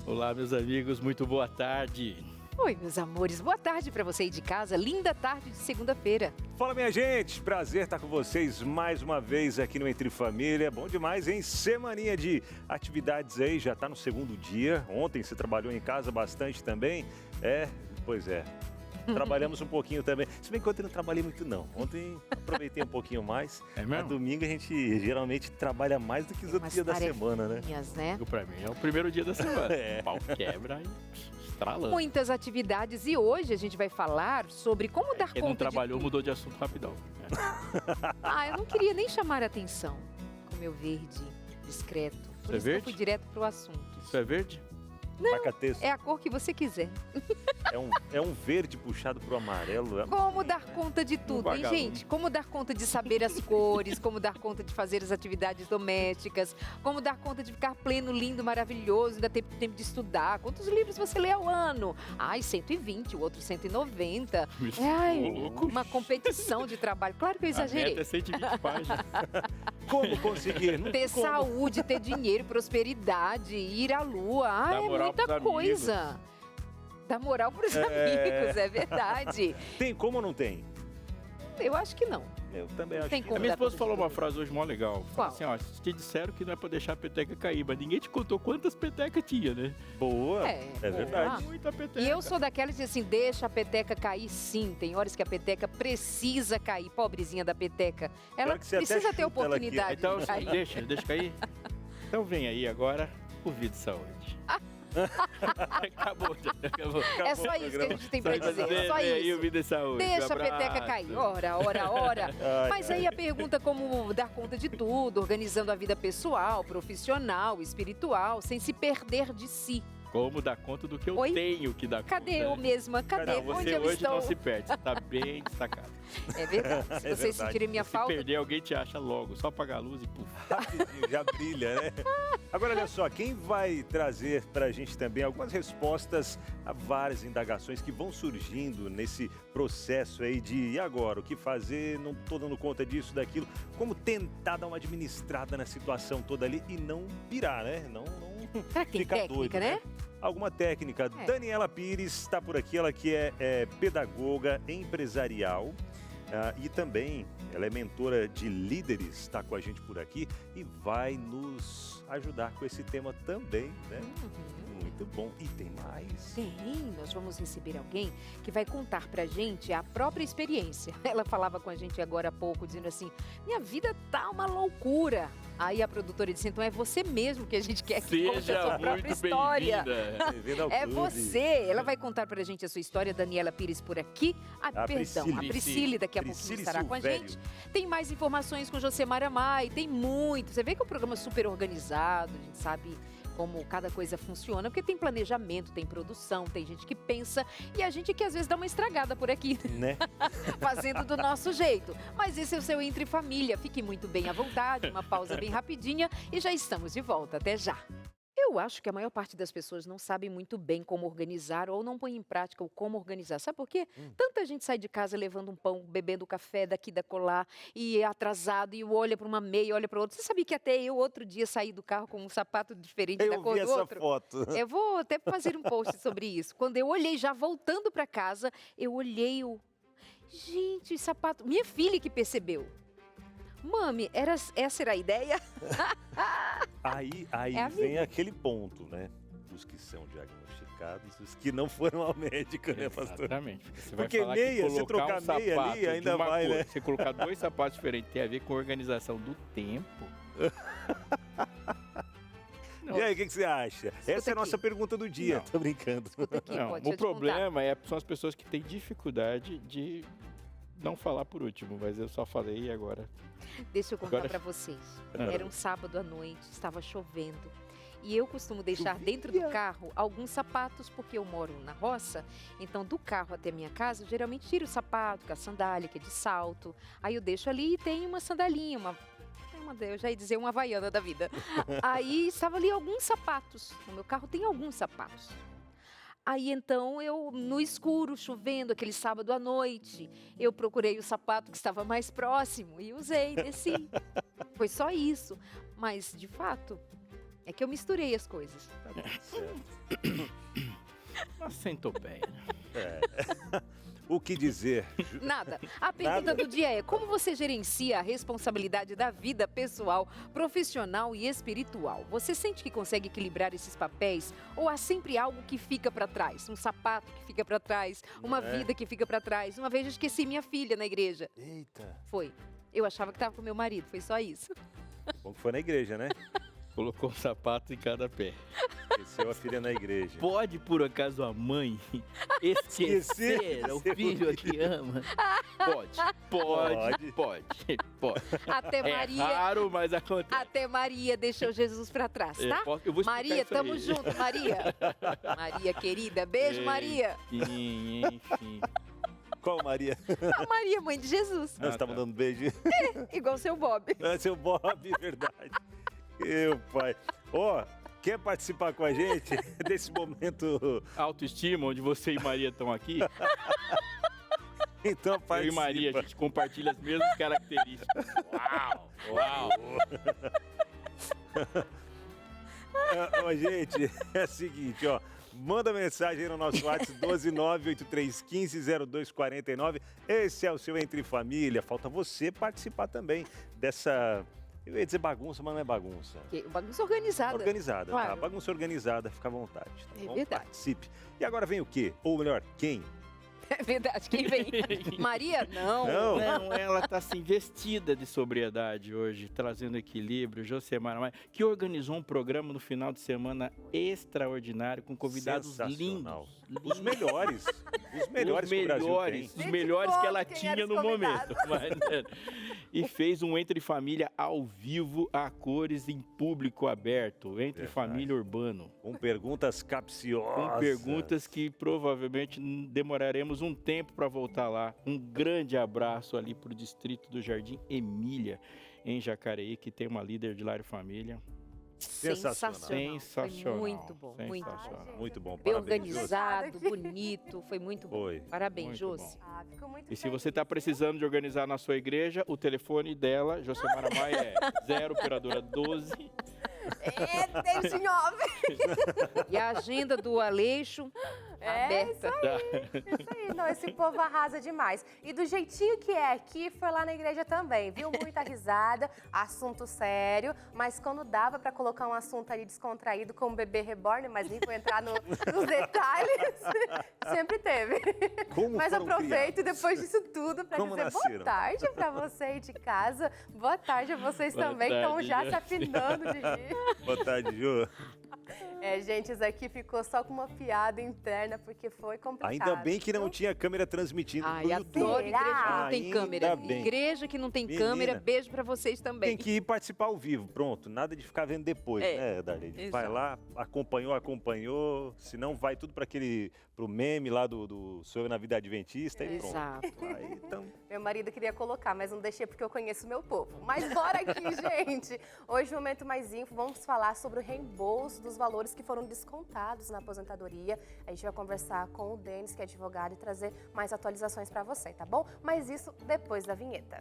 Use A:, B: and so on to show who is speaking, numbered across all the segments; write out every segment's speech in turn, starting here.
A: Olá, meus amigos, muito boa tarde.
B: Oi, meus amores, boa tarde para você aí de casa, linda tarde de segunda-feira.
C: Fala, minha gente, prazer estar com vocês mais uma vez aqui no Entre Família. Bom demais, hein? Semaninha de atividades aí, já está no segundo dia. Ontem você trabalhou em casa bastante também? Pois é. Trabalhamos um pouquinho também. Se bem que ontem não trabalhei muito, não. Ontem aproveitei um pouquinho mais.
A: É mesmo?
C: No domingo a gente geralmente trabalha mais do que os outros dias da semana, né?
B: Né?
A: Pra mim é o primeiro dia da semana. O pau quebra e estralando.
B: Muitas atividades e hoje a gente vai falar sobre como dar
A: Quem
B: conta
A: não trabalhou
B: de tudo.
A: mudou de assunto rapidão.
B: Eu não queria nem chamar a atenção com o meu verde discreto. Por
A: Isso é
B: isso que eu
A: verde?
B: fui direto pro assunto.
A: Isso é verde?
C: Pacateço.
B: É a cor que você quiser.
C: É um verde puxado pro amarelo.
B: Como dar conta de tudo, hein,
A: vagalume.
B: gente? Como dar conta de saber as cores, como dar conta de fazer as atividades domésticas, como dar conta de ficar pleno, lindo, maravilhoso, ainda ter tempo de estudar. Quantos livros você lê ao ano? 120, o outro 190.
A: Isso,
B: Ai,
A: ô, louco.
B: uma competição de trabalho. Claro que eu
A: A
B: exagerei.
A: meta é 120 páginas.
C: Como conseguir? Não
B: Ter
C: tem como.
B: saúde, ter dinheiro, prosperidade, ir à lua.
A: Dar
B: É
A: moral
B: muita
A: pros
B: coisa. Dar moral pros amigos, é verdade.
C: Tem como ou não tem?
B: Eu acho que não.
C: Eu também acho
B: Tem
C: que
B: como.
A: A minha
B: Dá pra
A: esposa falou uma
B: tudo.
A: frase hoje mó legal.
B: Qual?
A: Falou assim, te disseram que não é pra deixar a peteca cair, mas ninguém te contou quantas petecas tinha, né?
C: Boa.
B: É,
C: É verdade.
A: Muita peteca.
B: E eu sou daquelas que diz assim, deixa a peteca cair sim. Tem horas que a peteca precisa cair, pobrezinha da peteca. Ela
C: Pior que você até
B: precisa ter
C: chuta ela aqui,
B: oportunidade
A: Então,
B: de cair.
A: deixa cair. Então vem aí agora o Vida e Saúde. Acabou.
B: É só isso que a gente tem pra dizer, é só
A: Vem aí o
B: isso.
A: Vida e Saúde.
B: Deixa a
A: Um abraço.
B: peteca cair, ora. Mas aí a pergunta como dar conta de tudo, organizando a vida pessoal, profissional, espiritual, sem se perder de si.
A: Como dar conta do que eu
B: Oi?
A: tenho que dar
B: Cadê
A: conta?
B: eu mesma? Cadê?
A: Não,
B: Onde
A: você
B: eu
A: hoje
B: estou?
A: não se perde, você tá bem destacado.
B: É verdade. Se
C: É
B: vocês
C: verdade.
B: sentirem minha
A: Se
B: falta,
A: perder, alguém te acha logo. Só apagar a luz e puf.
C: Rapidinho, já brilha, né? Agora, olha só, quem vai trazer pra gente também algumas respostas a várias indagações que vão surgindo nesse processo aí de e agora, o que fazer, não tô dando conta disso, daquilo, como tentar dar uma administrada na situação toda ali e não pirar, né? Não
B: será que tem
C: ficar
B: técnica,
C: doido,
B: né?
C: Alguma técnica.
B: É.
C: Daniela Pires está por aqui, ela que é pedagoga empresarial e também ela é mentora de líderes, está com a gente por aqui e vai nos ajudar com esse tema também, né? Muito bom. E tem mais?
B: Tem, nós vamos receber alguém que vai contar pra gente a própria experiência. Ela falava com a gente agora há pouco, dizendo assim, minha vida tá uma loucura. Aí a produtora disse, então é você mesmo que a gente quer que conte a
A: Seja
B: sua própria
A: muito
B: história.
A: bem-vinda.
C: Bem-vinda ao
B: É
C: clube.
B: você. Ela vai contar pra gente a sua história, Daniela Pires por aqui. A Priscile daqui a pouquinho
C: Priscile
B: estará com a
C: Silvério.
B: gente. Tem mais informações com Josemar Amai, tem muito. Você vê que é um programa super organizado, a gente sabe como cada coisa funciona, porque tem planejamento, tem produção, tem gente que pensa e a gente que às vezes dá uma estragada por aqui,
C: Né?
B: fazendo do nosso jeito. Mas esse é o seu Entre Família. Fique muito bem à vontade, uma pausa bem rapidinha e já estamos de volta. Até já. Eu acho que a maior parte das pessoas não sabe muito bem como organizar ou não põe em prática o como organizar. Sabe por quê? Tanta gente sai de casa levando um pão, bebendo café daqui da colar e é atrasado e olha para uma meia, olha para outra. Você sabia que até eu outro dia saí do carro com um sapato diferente da
C: Eu
B: cor
C: vi
B: do
C: essa
B: outro?
C: foto.
B: Eu vou até fazer um post sobre isso. Quando eu olhei, já voltando para casa, eu olhei o... Gente, sapato... Minha filha que percebeu. Mami, essa era a ideia?
C: Aí
B: É a
C: vem
B: vida.
C: aquele ponto, né? Os que são diagnosticados, os que não foram ao médico, né, pastor?
A: Exatamente. Você
C: Porque
A: vai falar
C: meia,
A: que
C: se
A: colocar
C: trocar
A: um
C: meia ali,
A: sapato de
C: ainda
A: uma
C: vai,
A: cor,
C: né?
A: Você colocar dois sapatos diferentes tem a ver com a organização do tempo. Não.
C: E aí, o que você acha? Essa é a
B: aqui.
C: nossa pergunta do dia,
A: Não.
C: tô brincando.
B: Aqui,
A: Não,
B: pô, deixa eu
A: o
B: te contar.
A: problema são as pessoas que têm dificuldade de não falar por último, mas eu só falei e agora.
B: Deixa eu contar
A: Agora-
B: para vocês.
A: Ah.
B: Era um sábado à noite, estava chovendo. E eu costumo deixar
C: Chovia.
B: dentro do carro alguns sapatos, porque eu moro na roça. Então, do carro até a minha casa, eu geralmente tiro o sapato, com a sandália, que é de salto. Aí eu deixo ali e tem uma sandalinha, eu já ia dizer uma havaiana da vida. Aí estava ali alguns sapatos. No meu carro tem alguns sapatos. Aí então eu, no escuro, chovendo, aquele sábado à noite, eu procurei o sapato que estava mais próximo e usei, desci. Foi só isso. Mas, de fato, É que eu misturei as coisas.
C: Tá tudo certo.
A: Uma centopeia.
C: É. O que dizer?
B: Nada. A pergunta do dia é: como você gerencia a responsabilidade da vida pessoal, profissional e espiritual? Você sente que consegue equilibrar esses papéis? Ou há sempre algo que fica para trás? Um sapato que fica para trás, uma vida que fica para trás. Uma vez eu esqueci minha filha na igreja.
C: Eita.
B: Foi. Eu achava que estava com meu marido, foi só isso.
C: Bom que foi na igreja, né?
A: Colocou um sapato em cada pé.
C: Esqueceu a filha na igreja.
A: Pode, por acaso, a mãe esquecer o filho que ama? Pode.
B: Até
A: É
B: Maria.
A: raro, mas acontece.
B: Até Maria deixou Jesus para trás, tá?
A: Eu vou explicar
B: Maria,
A: isso aí.
B: tamo junto, Maria. Maria querida, beijo, Maria.
A: Enfim.
C: Qual, Maria?
B: A Maria, mãe de Jesus.
C: Nós estamos dando beijo.
B: Igual seu Bob.
C: É seu Bob, verdade. Meu pai. Ó, quer participar com a gente desse momento?
A: Autoestima, onde você e Maria estão aqui.
C: Então participa.
A: Eu e Maria, a gente compartilha as mesmas características. Uau!
C: Ó, gente, é o seguinte, ó. Manda mensagem aí no nosso WhatsApp 12983150249. Esse é o seu Entre Família. Falta você participar também dessa... Eu ia dizer bagunça, mas não é bagunça.
B: Bagunça organizada.
C: Organizada,
B: Claro.
C: tá? Bagunça organizada, fica à vontade. Tá
B: É
C: bom?
B: verdade.
C: Participe. E agora vem o quê? Ou melhor, quem?
B: É verdade, quem vem? Maria? Não.
C: Não.
A: Não, ela está assim, vestida de sobriedade hoje, trazendo equilíbrio. Josemara Maia, que organizou um programa no final de semana extraordinário, com convidados
C: Sensacional.
A: lindos.
C: Os melhores. Os melhores que o Brasil tem.
A: Os melhores que ela
D: Quem
A: tinha
D: era
A: no
D: os
A: momento. E fez um Entre Família ao vivo, a cores, em público aberto. Entre
C: Verdade.
A: Família Urbano.
C: Com perguntas capciosas.
A: Com perguntas que provavelmente demoraremos um tempo para voltar lá. Um grande abraço ali para o distrito do Jardim Emília, em Jacareí, que tem uma líder de lar e família.
C: Sensacional.
B: Foi muito bom, muito bom.
A: Sensacional.
C: Muito bom.
B: Bem
C: Parabéns,
B: organizado,
D: Josi.
B: bonito, foi muito bom.
C: Foi.
B: Parabéns,
A: Muito
B: Josi.
A: bom.
D: Fico muito
A: E se
D: feliz.
A: você está precisando de organizar na sua igreja, o telefone dela, Josemara Maia, é 0 operadora 12.
D: É, desde 9.
B: E a agenda do Aleixo aberta.
D: Isso aí, não, esse povo arrasa demais. E do jeitinho que é aqui, foi lá na igreja também, viu? Muita risada, assunto sério, mas quando dava pra colocar um assunto ali descontraído como o bebê reborn, mas nem vou entrar nos detalhes, sempre teve.
C: Como
D: Mas
C: foram
D: aproveito
C: criados?
D: depois disso tudo pra
C: Como
D: dizer
C: nasceram?
D: boa tarde pra você aí de casa, boa tarde a vocês
A: Boa
D: também que estão
A: tarde,
D: já
A: Josi.
D: se afinando de rir.
C: Boa tarde, Ju.
D: É, gente, isso aqui ficou só com uma piada interna, porque foi complicado.
C: Ainda bem que não tinha câmera transmitindo
B: Ai,
C: no YouTube.
B: adoro igreja que não tem
C: Ainda
B: câmera.
C: bem.
B: Igreja que não tem
C: Menina.
B: câmera, beijo pra vocês também.
C: Tem que ir participar ao vivo, pronto. Nada de ficar vendo depois, né, Darlene? Vai
B: exato.
C: lá, acompanhou, senão vai tudo pro meme lá do Sou Eu na Vida Adventista e pronto.
B: Exato.
C: Aí, então,
D: Meu marido queria colocar, mas não deixei porque eu conheço o meu povo. Mas bora aqui, gente! Hoje, no Momento Mais Info, vamos falar sobre o reembolso dos valores que foram descontados na aposentadoria. A gente vai conversar com o Denis, que é advogado, e trazer mais atualizações para você, tá bom? Mas isso depois da vinheta.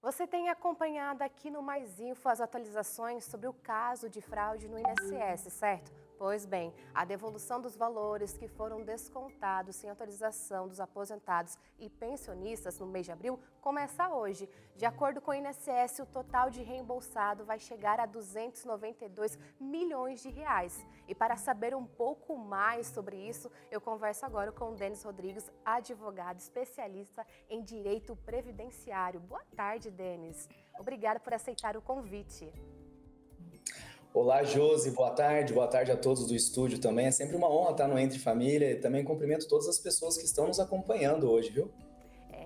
D: Você tem acompanhado aqui no Mais Info as atualizações sobre o caso de fraude no INSS, certo? Pois bem, a devolução dos valores que foram descontados sem autorização dos aposentados e pensionistas no mês de abril começa hoje. De acordo com o INSS, o total de reembolsado vai chegar a 292 milhões de reais. E para saber um pouco mais sobre isso, eu converso agora com o Denis Rodrigues, advogado especialista em direito previdenciário. Boa tarde, Denis. Obrigada por aceitar o convite.
E: Olá, Josi, boa tarde a todos do estúdio também. É sempre uma honra estar no Entre Família e também cumprimento todas as pessoas que estão nos acompanhando hoje, viu?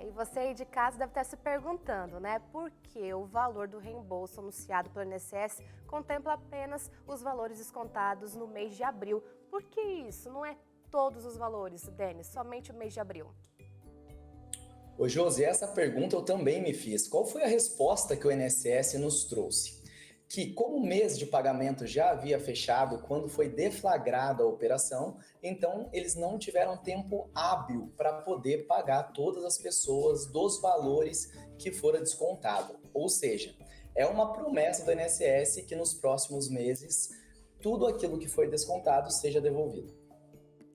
D: E você aí de casa deve estar se perguntando, né? Por que o valor do reembolso anunciado pelo INSS contempla apenas os valores descontados no mês de abril? Por que isso? Não é todos os valores, Denis, somente o mês de abril.
E: Ô, Josi, essa pergunta eu também me fiz. Qual foi a resposta que o INSS nos trouxe? que, como o mês de pagamento já havia fechado quando foi deflagrada a operação, então eles não tiveram tempo hábil para poder pagar todas as pessoas dos valores que fora descontado. Ou seja, é uma promessa do INSS que nos próximos meses tudo aquilo que foi descontado seja devolvido.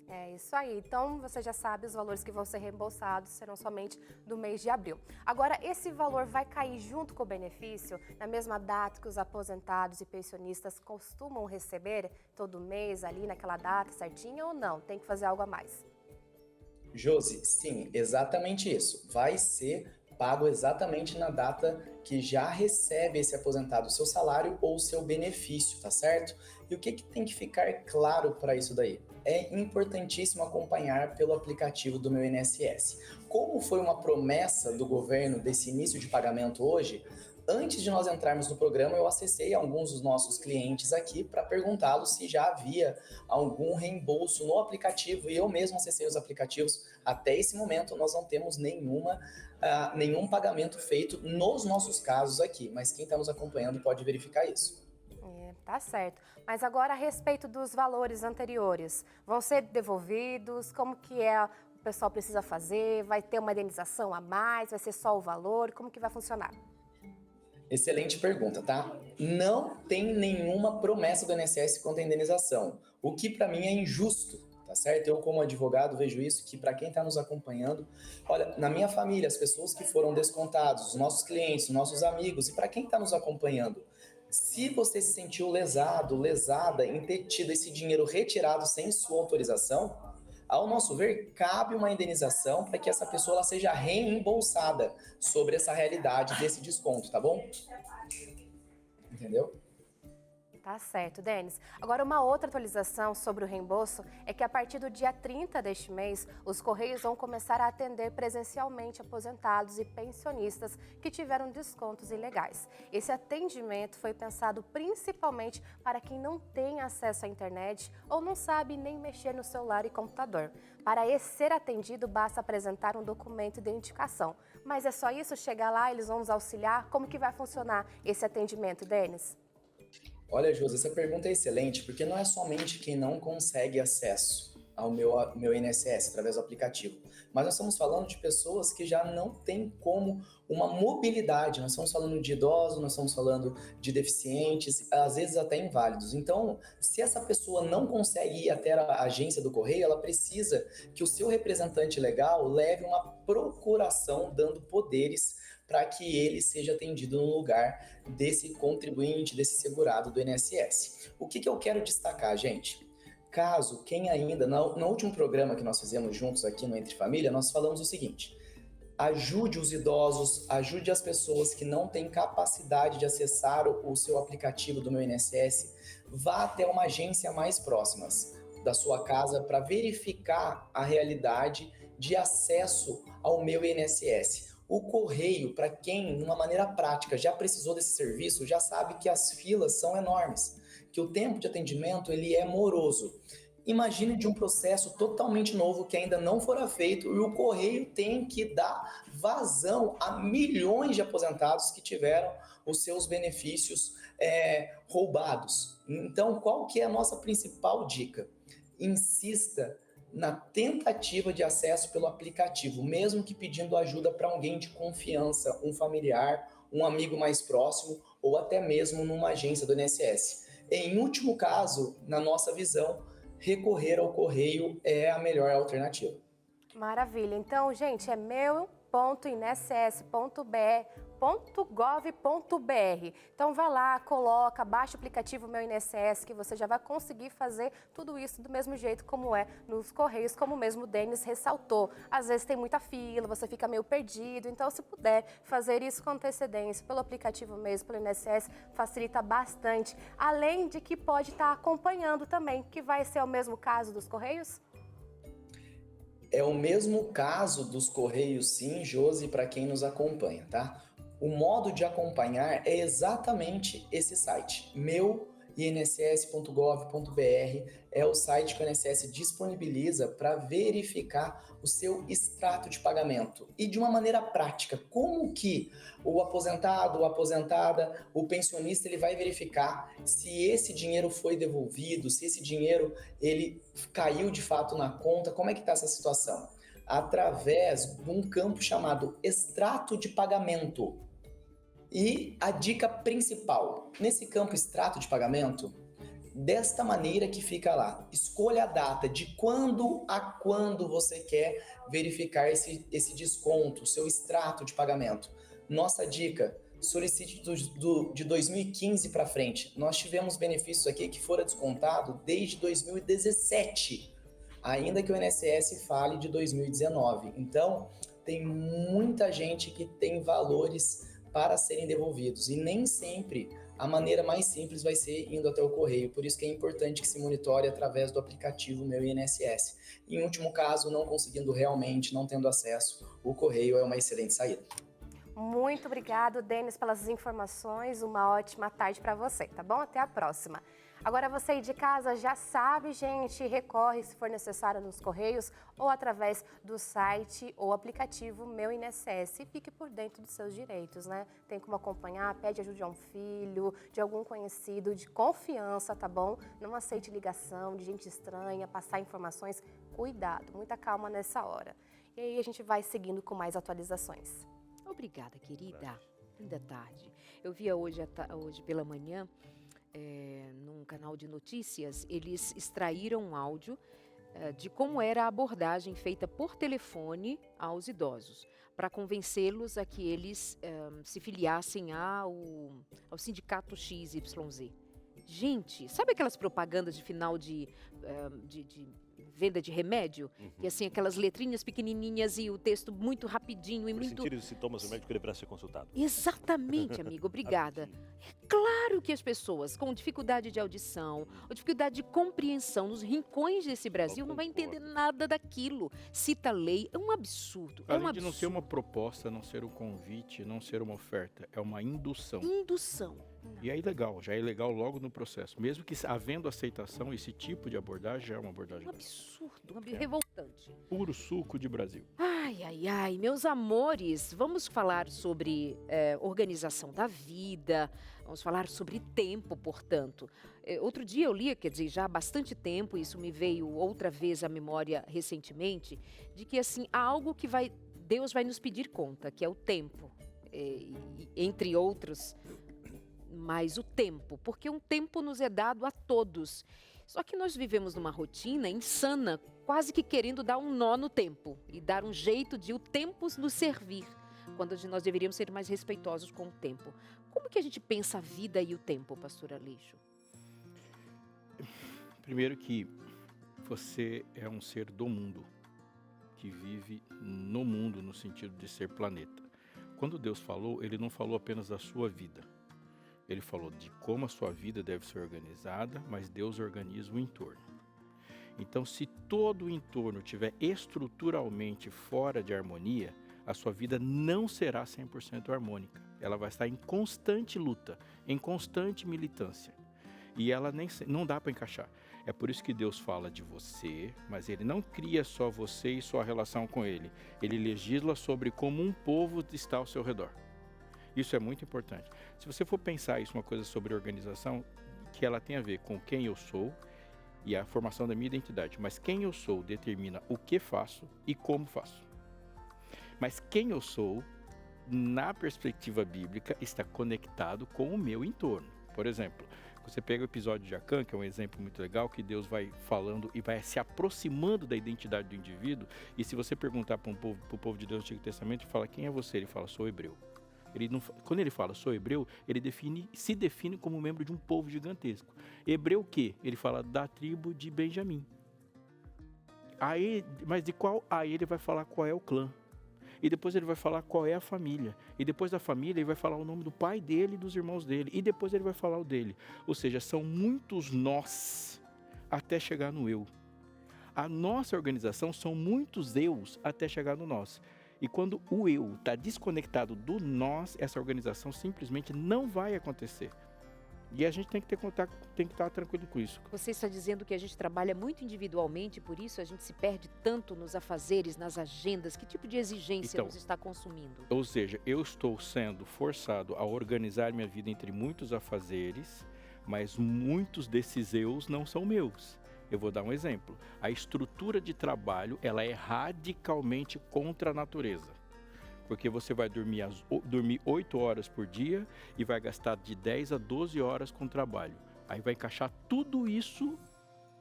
D: É isso aí. Então, você já sabe, os valores que vão ser reembolsados serão somente do mês de abril. Agora, esse valor vai cair junto com o benefício, na mesma data que os aposentados e pensionistas costumam receber, todo mês ali naquela data certinha, ou não? Tem que fazer algo a mais?
E: Josi, sim, exatamente isso. Vai ser pago exatamente na data que já recebe esse aposentado o seu salário ou o seu benefício, tá certo? E o que tem que ficar claro para isso daí? É importantíssimo acompanhar pelo aplicativo do meu INSS. Como foi uma promessa do governo desse início de pagamento hoje, antes de nós entrarmos no programa, eu acessei alguns dos nossos clientes aqui para perguntá-los se já havia algum reembolso no aplicativo, e eu mesmo acessei os aplicativos. Até esse momento, nós não temos nenhum pagamento feito nos nossos casos aqui, mas quem está nos acompanhando pode verificar isso.
D: Tá certo. Mas agora a respeito dos valores anteriores, vão ser devolvidos? Como que o pessoal precisa fazer? Vai ter uma indenização a mais? Vai ser só o valor? Como que vai funcionar?
E: Excelente pergunta, tá? Não tem nenhuma promessa do INSS quanto à indenização, o que para mim é injusto, tá certo? Eu, como advogado, vejo isso, que para quem está nos acompanhando, olha, na minha família, as pessoas que foram descontados, os nossos clientes, os nossos amigos, e para quem está nos acompanhando, se você se sentiu lesado, lesada em ter tido esse dinheiro retirado sem sua autorização, ao nosso ver, cabe uma indenização para que essa pessoa ela seja reembolsada sobre essa realidade desse desconto, tá bom? Entendeu?
D: Tá certo, Denis. Agora, uma outra atualização sobre o reembolso é que a partir do dia 30 deste mês, os Correios vão começar a atender presencialmente aposentados e pensionistas que tiveram descontos ilegais. Esse atendimento foi pensado principalmente para quem não tem acesso à internet ou não sabe nem mexer no celular e computador. Para ser atendido, basta apresentar um documento de identificação. Mas é só isso? Chegar lá, eles vão nos auxiliar? Como que vai funcionar esse atendimento, Denis?
E: Olha, Josi, essa pergunta é excelente, porque não é somente quem não consegue acesso ao meu INSS através do aplicativo, mas nós estamos falando de pessoas que já não têm como uma mobilidade, nós estamos falando de idosos, nós estamos falando de deficientes, às vezes até inválidos. Então, se essa pessoa não consegue ir até a agência do Correio, ela precisa que o seu representante legal leve uma procuração dando poderes para que ele seja atendido no lugar desse contribuinte, desse segurado do INSS. O que eu quero destacar, gente? Caso quem ainda, no último programa que nós fizemos juntos aqui no Entre Família, nós falamos o seguinte: ajude os idosos, ajude as pessoas que não têm capacidade de acessar o seu aplicativo do meu INSS, vá até uma agência mais próxima da sua casa para verificar a realidade de acesso ao meu INSS. O Correio, para quem, de uma maneira prática, já precisou desse serviço, já sabe que as filas são enormes, que o tempo de atendimento ele é moroso. Imagine de um processo totalmente novo que ainda não fora feito e o Correio tem que dar vazão a milhões de aposentados que tiveram os seus benefícios roubados. Então, qual que é a nossa principal dica? Insista na tentativa de acesso pelo aplicativo, mesmo que pedindo ajuda para alguém de confiança, um familiar, um amigo mais próximo ou até mesmo numa agência do INSS. Em último caso, na nossa visão, recorrer ao Correio é a melhor alternativa.
D: Maravilha. Então, gente, é meu.inss.br.gov.br. Então, vai lá, coloca, baixa o aplicativo Meu INSS, que você já vai conseguir fazer tudo isso do mesmo jeito como é nos Correios, como mesmo o Denis ressaltou. Às vezes tem muita fila, você fica meio perdido, então se puder fazer isso com antecedência, pelo aplicativo mesmo, pelo INSS, facilita bastante. Além de que pode estar acompanhando também, que vai ser o mesmo caso dos Correios?
E: É o mesmo caso dos Correios, sim, Josi, para quem nos acompanha, tá? O modo de acompanhar é exatamente esse site, meu inss.gov.br é o site que o INSS disponibiliza para verificar o seu extrato de pagamento. E de uma maneira prática, como que o aposentado, ou aposentada, o pensionista, ele vai verificar se esse dinheiro foi devolvido, se esse dinheiro ele caiu de fato na conta, como é que está essa situação? Através de um campo chamado extrato de pagamento. E a dica principal, nesse campo extrato de pagamento, desta maneira que fica lá, escolha a data de quando a quando você quer verificar esse desconto, seu extrato de pagamento. Nossa dica, solicite de 2015 para frente. Nós tivemos benefícios aqui que foram descontados desde 2017, ainda que o INSS fale de 2019. Então, tem muita gente que tem valores para serem devolvidos. E nem sempre a maneira mais simples vai ser indo até o correio. Por isso que é importante que se monitore através do aplicativo Meu INSS. Em último caso, não conseguindo realmente, não tendo acesso, o correio é uma excelente saída.
D: Muito obrigado, Denis, pelas informações. Uma ótima tarde para você, tá bom? Até a próxima. Agora você aí de casa já sabe, gente, recorre se for necessário nos correios ou através do site ou aplicativo Meu INSS e fique por dentro dos seus direitos, né? Tem como acompanhar, pede ajuda a um filho, de algum conhecido, de confiança, tá bom? Não aceite ligação de gente estranha, passar informações. Cuidado, muita calma nessa hora. E aí a gente vai seguindo com mais atualizações.
B: Obrigada, querida. Ainda tarde. Eu via hoje pela manhã, num canal de notícias, eles extraíram um áudio de como era a abordagem feita por telefone aos idosos, para convencê-los a que eles se filiassem ao sindicato XYZ. Gente, sabe aquelas propagandas de final de venda de remédio? Que assim, aquelas letrinhas pequenininhas e o texto muito rapidinho e
C: Por
B: muito...
C: sentir os sintomas, o médico deverá ser consultado.
B: Exatamente, amigo, obrigada. É claro que as pessoas com dificuldade de audição, ou dificuldade de compreensão nos rincões desse Brasil não vai entender nada daquilo. Cita a lei, é um absurdo.
A: Além de não ser uma proposta, não ser um convite, não ser uma oferta, é uma indução.
B: Indução.
A: E é ilegal, já é ilegal logo no processo. Mesmo que havendo aceitação, esse tipo de abordagem já é uma abordagem
B: Um absurdo, revoltante.
A: puro suco de Brasil.
B: Ai, ai, ai, meus amores, vamos falar sobre organização da vida, vamos falar sobre tempo, portanto. Outro dia eu li, quer dizer, já há bastante tempo, isso me veio outra vez à memória recentemente, de que assim, há algo que Deus vai nos pedir conta, que é o tempo, entre outros, mas o tempo, porque um tempo nos é dado a todos. Só que nós vivemos numa rotina insana, quase que querendo dar um nó no tempo e dar um jeito de o tempo nos servir, quando nós deveríamos ser mais respeitosos com o tempo. Como que a gente pensa a vida e o tempo, pastor Aleixo?
A: Primeiro que você é um ser do mundo, que vive no mundo no sentido de ser planeta. Quando Deus falou, Ele não falou apenas da sua vida. Ele falou de como a sua vida deve ser organizada, mas Deus organiza o entorno. Então, se todo o entorno estiver estruturalmente fora de harmonia, a sua vida não será 100% harmônica. Ela vai estar em constante luta, em constante militância. E ela não dá para encaixar. É por isso que Deus fala de você, mas Ele não cria só você e sua relação com Ele. Ele legisla sobre como um povo está ao seu redor. Isso é muito importante. Se você for pensar isso, uma coisa sobre organização, que ela tem a ver com quem eu sou e a formação da minha identidade. Mas quem eu sou determina o que faço e como faço. Mas quem eu sou, na perspectiva bíblica, está conectado com o meu entorno. Por exemplo, você pega o episódio de Jacã, que é um exemplo muito legal, que Deus vai falando e vai se aproximando da identidade do indivíduo. E se você perguntar para o povo de Deus do Antigo Testamento, ele fala, quem é você? Ele fala, sou hebreu. Quando ele fala sou hebreu, ele se define como membro de um povo gigantesco. Hebreu o quê? Ele fala da tribo de Benjamim. Mas de qual? Aí ele vai falar qual é o clã. E depois ele vai falar qual é a família. E depois da família ele vai falar o nome do pai dele e dos irmãos dele. E depois ele vai falar o dele. Ou seja, são muitos nós até chegar no eu. A nossa organização são muitos eus até chegar no nós. E quando o eu está desconectado do nós, essa organização simplesmente não vai acontecer. E a gente tem que estar tranquilo com isso.
B: Você está dizendo que a gente trabalha muito individualmente, por isso a gente se perde tanto nos afazeres, nas agendas. Que tipo de exigência
A: Então,
B: nos está consumindo?
A: Ou seja, eu estou sendo forçado a organizar minha vida entre muitos afazeres, mas muitos desses eus não são meus. Eu vou dar um exemplo. A estrutura de trabalho, ela é radicalmente contra a natureza. Porque você vai dormir 8 horas por dia e vai gastar de 10 a 12 horas com trabalho. Aí vai encaixar tudo isso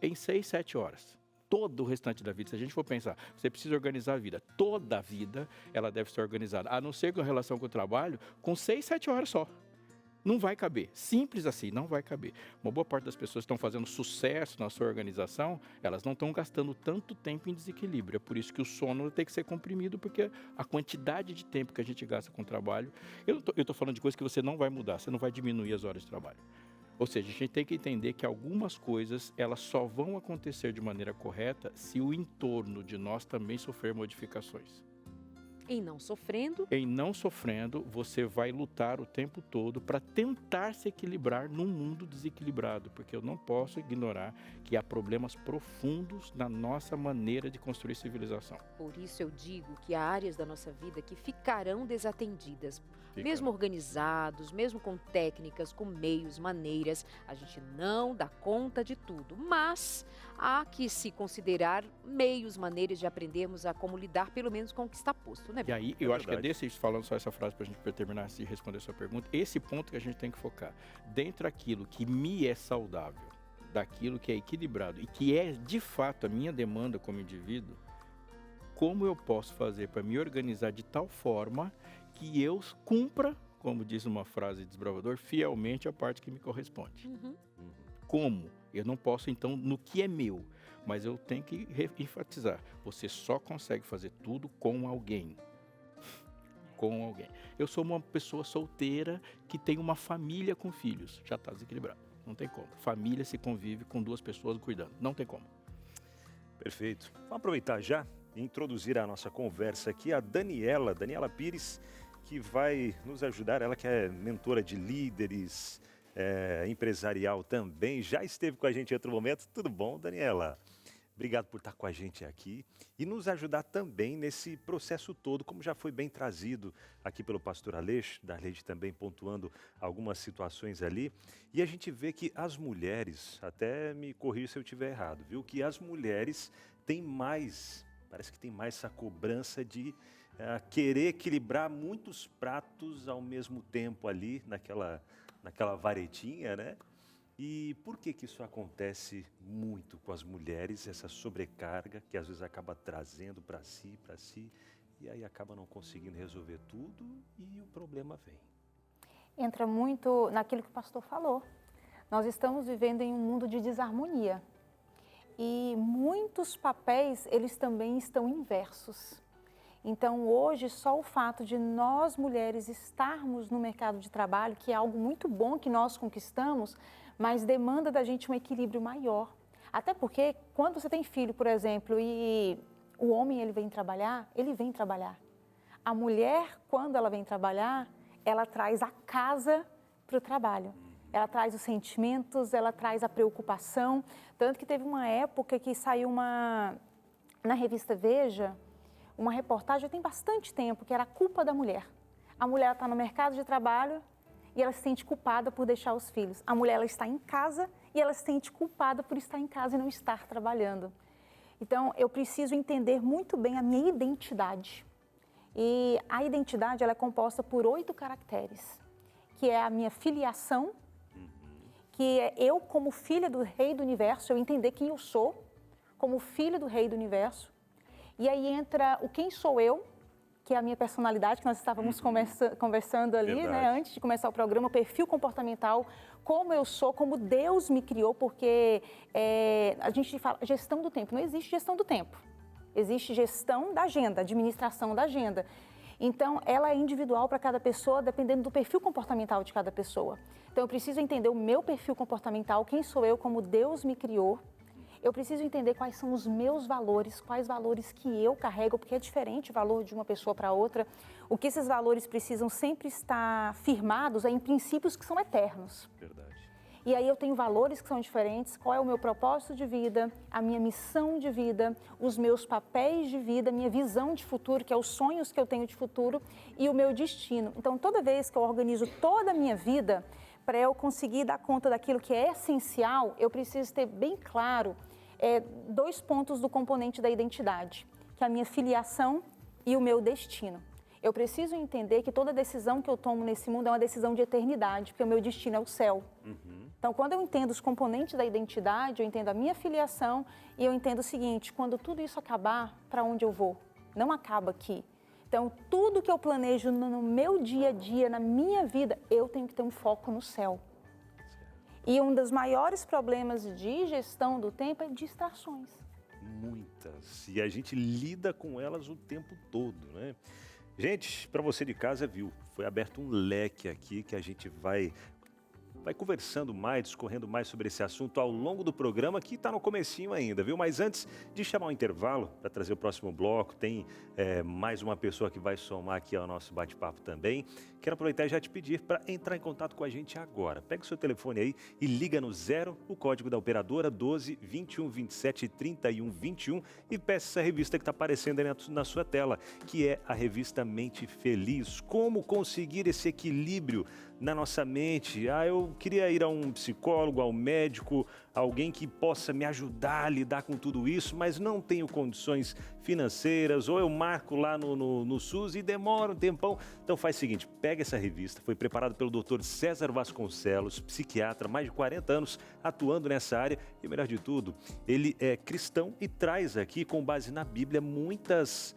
A: em 6, 7 horas. Todo o restante da vida, se a gente for pensar, você precisa organizar a vida. Toda a vida, ela deve ser organizada. A não ser com relação com o trabalho, com 6, 7 horas só. Não vai caber. Simples assim, não vai caber. Uma boa parte das pessoas que estão fazendo sucesso na sua organização, elas não estão gastando tanto tempo em desequilíbrio. É por isso que o sono tem que ser comprimido, porque a quantidade de tempo que a gente gasta com o trabalho... Eu estou falando de coisas que você não vai mudar, você não vai diminuir as horas de trabalho. Ou seja, a gente tem que entender que algumas coisas, elas só vão acontecer de maneira correta se o entorno de nós também sofrer modificações.
B: Em não sofrendo.
A: Em não sofrendo, você vai lutar o tempo todo para tentar se equilibrar num mundo desequilibrado, porque eu não posso ignorar que há problemas profundos na nossa maneira de construir civilização.
B: Por isso eu digo que há áreas da nossa vida que ficarão desatendidas. Mesmo organizados, mesmo com técnicas, com meios, maneiras, a gente não dá conta de tudo. Mas há que se considerar meios, maneiras de aprendermos a como lidar, pelo menos com o que está posto, né?
A: E aí, eu acho que é desse, falando só essa frase para a gente terminar de responder a sua pergunta, esse ponto que a gente tem que focar. Dentro daquilo que me é saudável, daquilo que é equilibrado e que é, de fato, a minha demanda como indivíduo, como eu posso fazer para me organizar de tal forma que eu cumpra, como diz uma frase de desbravador, fielmente a parte que me corresponde. Como? Eu não posso, então, no que é meu, mas eu tenho que enfatizar. Você só consegue fazer tudo com alguém. Com alguém. Eu sou uma pessoa solteira que tem uma família com filhos. Já está desequilibrado. Não tem como. Família se convive com 2 pessoas cuidando. Não tem como.
C: Perfeito. Vamos aproveitar já e introduzir a nossa conversa aqui a Daniela Pires, que vai nos ajudar. Ela que é mentora de líderes, empresarial também, já esteve com a gente em outro momento. Tudo bom, Daniela? Obrigado por estar com a gente aqui e nos ajudar também nesse processo todo, como já foi bem trazido aqui pelo pastor Aleixo, Darleide também pontuando algumas situações ali. E a gente vê que as mulheres, até me corrija se eu estiver errado, viu? Que as mulheres têm mais, parece que tem mais essa cobrança de querer equilibrar muitos pratos ao mesmo tempo ali, naquela varetinha, né? E por que isso acontece muito com as mulheres, essa sobrecarga que às vezes acaba trazendo para si, e aí acaba não conseguindo resolver tudo e o problema vem?
F: Entra muito naquilo que o pastor falou. Nós estamos vivendo em um mundo de desarmonia e muitos papéis, eles também estão inversos. Então, hoje, só o fato de nós, mulheres, estarmos no mercado de trabalho, que é algo muito bom que nós conquistamos, mas demanda da gente um equilíbrio maior. Até porque, quando você tem filho, por exemplo, e o homem ele vem trabalhar. A mulher, quando ela vem trabalhar, ela traz a casa para o trabalho. Ela traz os sentimentos, ela traz a preocupação. Tanto que teve uma época que saiu na revista Veja, uma reportagem, já tem bastante tempo, que era a culpa da mulher. A mulher está no mercado de trabalho e ela se sente culpada por deixar os filhos. A mulher ela está em casa e ela se sente culpada por estar em casa e não estar trabalhando. Então, eu preciso entender muito bem a minha identidade. E a identidade ela é composta por 8 caracteres, que é a minha filiação, que é eu como filha do Rei do Universo, eu entender quem eu sou como filha do Rei do Universo. E aí entra o quem sou eu, que é a minha personalidade, que nós estávamos conversando ali, né, antes de começar o programa, o perfil comportamental, como eu sou, como Deus me criou, porque a gente fala gestão do tempo, não existe gestão do tempo, existe gestão da agenda, administração da agenda. Então, ela é individual para cada pessoa, dependendo do perfil comportamental de cada pessoa. Então, eu preciso entender o meu perfil comportamental, quem sou eu, como Deus me criou. Eu preciso entender quais são os meus valores, quais valores que eu carrego, porque é diferente o valor de uma pessoa para outra. O que esses valores precisam sempre estar firmados é em princípios que são eternos.
C: Verdade.
F: E aí eu tenho valores que são diferentes, qual é o meu propósito de vida, a minha missão de vida, os meus papéis de vida, minha visão de futuro, que é os sonhos que eu tenho de futuro e o meu destino. Então, toda vez que eu organizo toda a minha vida, para eu conseguir dar conta daquilo que é essencial, eu preciso ter bem claro 2 pontos do componente da identidade, que é a minha filiação e o meu destino. Eu preciso entender que toda decisão que eu tomo nesse mundo é uma decisão de eternidade, porque o meu destino é o céu. Então, quando eu entendo os componentes da identidade, eu entendo a minha filiação e eu entendo o seguinte, quando tudo isso acabar, para onde eu vou? Não acaba aqui. Então, tudo que eu planejo no meu dia a dia, na minha vida, eu tenho que ter um foco no céu. E um dos maiores problemas de gestão do tempo é distrações.
C: Muitas. E a gente lida com elas o tempo todo, né? Gente, para você de casa, viu? Foi aberto um leque aqui que a gente vai conversando mais, discorrendo mais sobre esse assunto ao longo do programa, que está no comecinho ainda, viu? Mas antes de chamar um intervalo para trazer o próximo bloco, tem mais uma pessoa que vai somar aqui ao nosso bate-papo também. Quero aproveitar e já te pedir para entrar em contato com a gente agora. Pega o seu telefone aí e liga no 0, o código da operadora 12 21 27 31 21 e peça essa revista que está aparecendo aí na sua tela, que é a revista Mente Feliz. Como conseguir esse equilíbrio na nossa mente? Eu queria ir a um psicólogo, ao médico, alguém que possa me ajudar a lidar com tudo isso, mas não tenho condições financeiras, ou eu marco lá no SUS e demora um tempão. Então faz o seguinte, pega essa revista, foi preparada pelo Dr. César Vasconcelos, psiquiatra, mais de 40 anos atuando nessa área, e melhor de tudo, ele é cristão e traz aqui, com base na Bíblia, muitos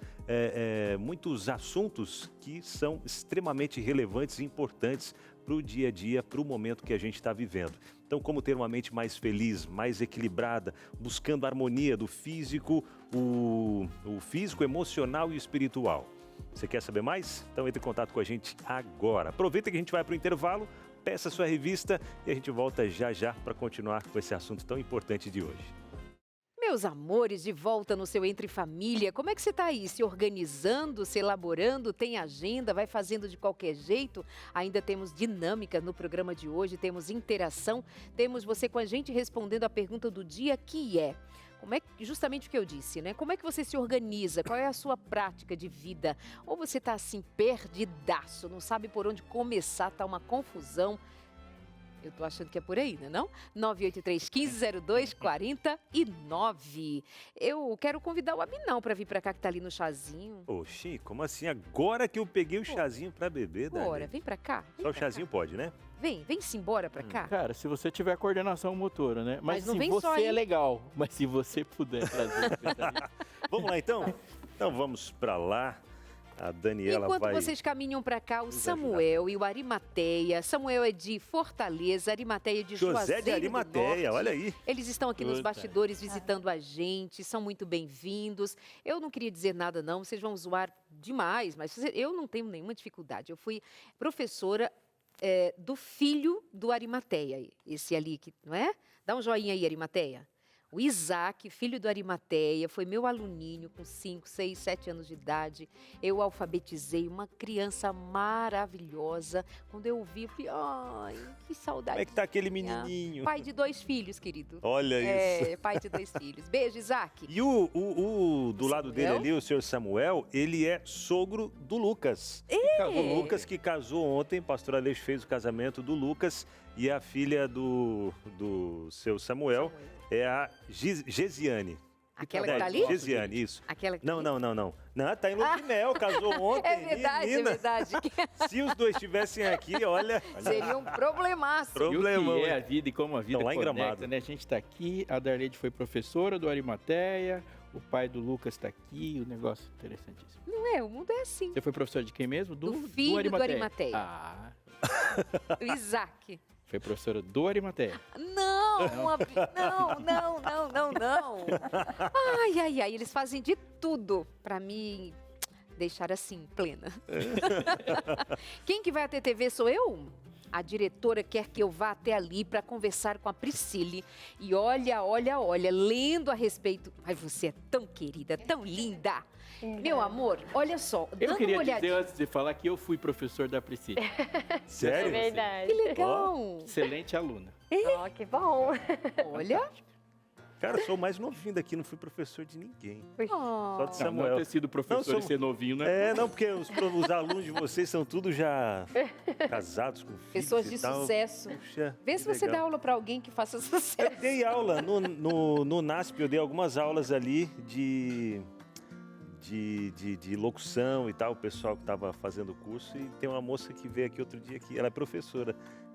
C: assuntos que são extremamente relevantes e importantes para o dia a dia, para o momento que a gente está vivendo. Então, como ter uma mente mais feliz, mais equilibrada, buscando a harmonia do físico, o físico, emocional e espiritual. Você quer saber mais? Então entre em contato com a gente agora. Aproveita que a gente vai para o intervalo, peça a sua revista e a gente volta já para continuar com esse assunto tão importante de hoje.
B: Meus amores, de volta no seu Entre Família, como é que você está aí? Se organizando, se elaborando, tem agenda, vai fazendo de qualquer jeito? Ainda temos dinâmica no programa de hoje, temos interação, temos você com a gente respondendo a pergunta do dia, que é... Como é justamente o que eu disse, né? Como é que você se organiza? Qual é a sua prática de vida? Ou você está assim, perdidaço, não sabe por onde começar, tá uma confusão? Eu tô achando que é por aí, né não? 983-1502-49. Eu quero convidar o Abinão para vir para cá, que tá ali no chazinho.
C: Oxi, como assim? Agora que eu peguei o chazinho para beber, Dani?
B: Bora, vem para cá.
C: Só o chazinho pode, né?
B: Vem-se embora para cá.
A: Cara, se você tiver coordenação motora, né?
B: Mas não
A: se
B: vem
A: você
B: só aí.
A: é legal, mas se você puder trazer...
C: Vamos lá então? Então vamos para lá. A Daniela
B: Enquanto
C: vai...
B: vocês caminham para cá, o
C: nos
B: Samuel e o Arimateia. Samuel é de Fortaleza, Arimateia de
C: José
B: Juazeiro
C: de Arimateia,
B: do Norte.
C: olha aí.
B: Eles estão aqui nos
A: Puta.
B: bastidores visitando a gente, são muito bem-vindos. Eu não queria dizer nada não, vocês vão zoar demais, mas eu não tenho nenhuma dificuldade. Eu fui professora do filho do Arimateia, esse ali, não é? Dá um joinha aí, Arimateia. O Isaac, filho do Arimateia, foi meu aluninho com 5, 6, 7 anos de idade. Eu alfabetizei uma criança maravilhosa. Quando eu vi, eu falei, ai, que saudade.
C: Como é que tá aquele menininho?
B: Pai de 2 filhos, querido.
C: Olha isso.
B: Pai de 2 filhos. Beijo, Isaac.
C: E o do lado dele
B: Samuel?
C: ali, o senhor Samuel, ele é sogro do Lucas. O Lucas que casou ontem, pastor Aleixo fez o casamento do Lucas e a filha do seu Samuel é a Gesiane.
B: Aquela que tá ali?
C: Gesiane, isso.
B: Aquela que
C: Não, tá em lua de mel, casou ontem.
B: É verdade,
C: menina.
B: é verdade.
C: Se os dois estivessem aqui, olha...
B: Seria um problemaço.
C: Problemão,
A: E o que é
C: hein?
A: a vida e como a vida
C: Então, lá em
A: conecta,
C: Gramado.
A: né? A gente está aqui, a Darleide foi professora do Arimateia, o pai do Lucas está aqui, o negócio interessantíssimo.
B: Não é, o mundo é assim.
A: Você foi professora de quem mesmo?
B: Do filho do Arimateia.
A: Ah,
B: O Isaac.
A: foi professora do Arimateia.
B: Não. Ai, eles fazem de tudo pra me deixar assim, plena. Quem que vai à TTV sou eu? A diretora quer que eu vá até ali para conversar com a Priscile. E olha, lendo a respeito. Ai, você é tão querida, tão linda. Meu amor, olha só,
A: Eu
B: dando
A: queria
B: uma
A: dizer
B: olhadinha.
A: antes de falar que eu fui professor da Priscila.
C: Sério?
G: É verdade.
B: Que legal.
A: Excelente aluna.
G: Ó, que bom.
B: Olha.
C: Cara, eu sou o mais novinho daqui, não fui professor de ninguém.
B: Oh.
C: Só de
A: Não
C: Samuel.
A: ter sido professor
C: Não,
A: e ser novinho, né?
C: É, não, porque os alunos de vocês são tudo já casados com filhos
B: Pessoas
C: e
B: de
C: tal.
B: sucesso.
C: Puxa,
B: Vê se
C: que
B: você dá
C: legal.
B: aula para alguém que faça
C: Eu
B: sucesso.
C: dei aula no NASP, eu dei algumas aulas ali de locução e tal, o pessoal que estava fazendo o curso. E tem uma moça que veio aqui outro dia, que ela é professora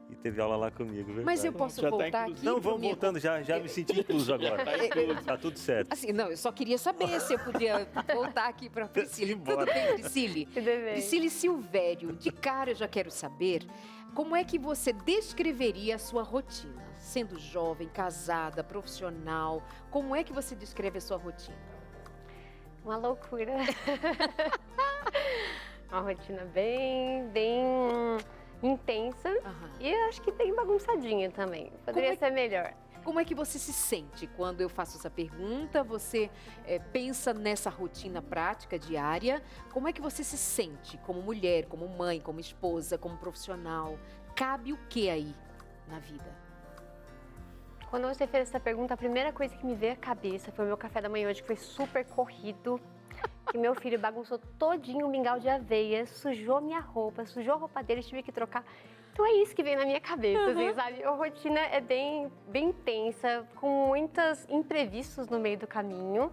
C: e teve aula lá comigo, verdade?
B: Mas eu posso
A: Já tá
B: voltar
A: incluso.
B: aqui?
C: Não,
B: pro
C: vamos
B: meu-
C: voltando, já me senti incluso agora.
A: Tá incluso.
C: Tá tudo certo.
B: Assim, não, eu só queria saber se eu podia voltar aqui para Priscile. Tudo
C: Embora.
B: bem, Priscile?
G: Tudo bem.
B: Priscile Silvério, de cara eu já quero saber como é que você descreveria a sua rotina? Sendo jovem, casada, profissional, como é que você descreve a sua rotina?
G: Uma loucura. Uma rotina bem intensa.
B: Aham.
G: E eu acho que bem bagunçadinha também. Poderia ser melhor.
B: Como é que você se sente quando eu faço essa pergunta? Você pensa nessa rotina prática diária? Como é que você se sente como mulher, como mãe, como esposa, como profissional? Cabe o que aí na vida?
G: Quando você fez essa pergunta, a primeira coisa que me veio à cabeça foi o meu café da manhã hoje, que foi super corrido. Que meu filho bagunçou todinho o mingau de aveia, sujou minha roupa, sujou a roupa dele, tive que trocar. Então é isso que vem na minha cabeça, assim, sabe? A rotina é bem intensa, com muitos imprevistos no meio do caminho.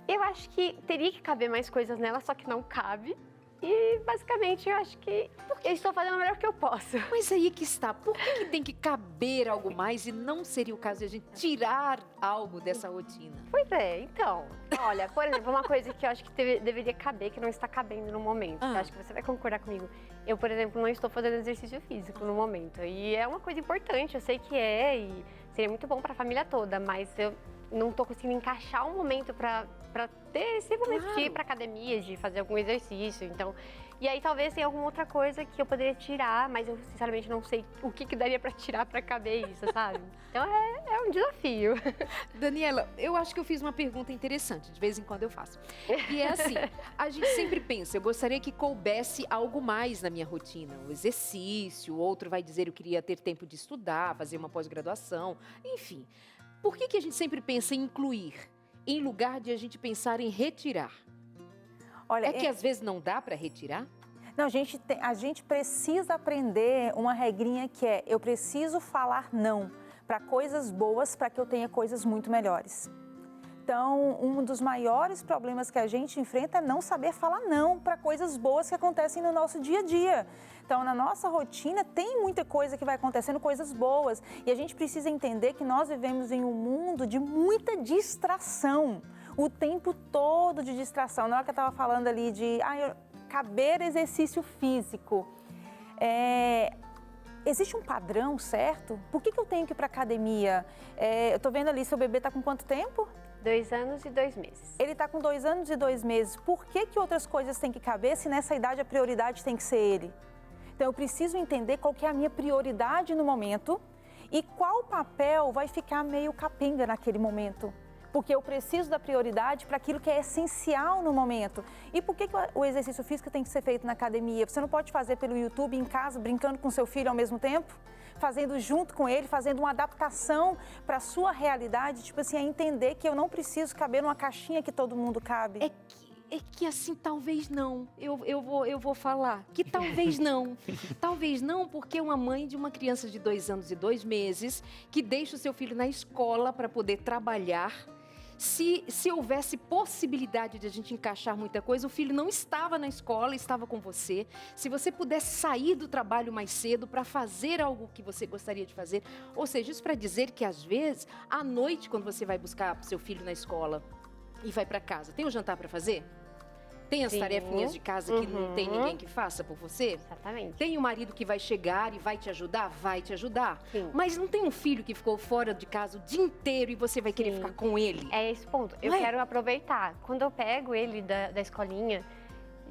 G: Eu acho que teria que caber mais coisas nela, só que não cabe. E basicamente eu acho que eu estou fazendo o melhor que eu posso.
B: Mas aí que está. Por que tem que caber algo mais e não seria o caso de a gente tirar algo dessa rotina?
G: Pois é, então, olha, por exemplo, uma coisa que eu acho que deveria caber, que não está cabendo no momento, que eu acho que você vai concordar comigo. Eu, por exemplo, não estou fazendo exercício físico no momento. E é uma coisa importante, eu sei que é, e seria muito bom para a família toda, mas eu não estou conseguindo encaixar um momento para ter esse momento de ir para academia, de fazer algum exercício. Então, e aí talvez tenha alguma outra coisa que eu poderia tirar, mas eu sinceramente não sei o que daria para tirar para caber isso, sabe? Então é um desafio.
B: Daniela, eu acho que eu fiz uma pergunta interessante, de vez em quando eu faço. E é assim, a gente sempre pensa, eu gostaria que coubesse algo mais na minha rotina, o exercício, o outro vai dizer eu queria ter tempo de estudar, fazer uma pós-graduação, enfim. Por que a gente sempre pensa em incluir, em lugar de a gente pensar em retirar?
F: Olha,
B: É que às vezes não dá para retirar?
F: Não, a gente precisa aprender uma regrinha que é: eu preciso falar não para coisas boas para que eu tenha coisas muito melhores. Então, um dos maiores problemas que a gente enfrenta é não saber falar não para coisas boas que acontecem no nosso dia a dia. Então, na nossa rotina tem muita coisa que vai acontecendo, coisas boas. E a gente precisa entender que nós vivemos em um mundo de muita distração. O tempo todo de distração. Na hora que eu estava falando ali de caber exercício físico, existe um padrão, certo? Por que eu tenho que ir para a academia? Eu estou vendo ali, seu bebê está com quanto tempo?
G: 2 anos e 2 meses.
F: Ele está com 2 anos e 2 meses. Por que outras coisas têm que caber se nessa idade a prioridade tem que ser ele? Então eu preciso entender qual que é a minha prioridade no momento e qual papel vai ficar meio capenga naquele momento. Porque eu preciso da prioridade para aquilo que é essencial no momento. E por que o exercício físico tem que ser feito na academia? Você não pode fazer pelo YouTube em casa, brincando com seu filho ao mesmo tempo? Fazendo junto com ele, fazendo uma adaptação para a sua realidade, tipo assim, é entender que eu não preciso caber numa caixinha que todo mundo cabe.
B: É que assim, talvez não. Eu vou falar que talvez não. Talvez não, porque uma mãe de uma criança de 2 anos e 2 meses que deixa o seu filho na escola para poder trabalhar. Se houvesse possibilidade de a gente encaixar muita coisa, o filho não estava na escola, estava com você. Se você pudesse sair do trabalho mais cedo para fazer algo que você gostaria de fazer. Ou seja, isso para dizer que às vezes, à noite, quando você vai buscar seu filho na escola e vai para casa, tem o jantar para fazer? Tem as tarefinhas de casa que não tem ninguém que faça por você?
G: Exatamente.
B: Tem o marido que vai chegar e vai te ajudar? Vai te ajudar.
G: Sim.
B: Mas não tem um filho que ficou fora de casa o dia inteiro e você vai querer ficar com ele?
G: É esse ponto. Eu
B: Não é?
G: quero aproveitar. Quando eu pego ele da escolinha,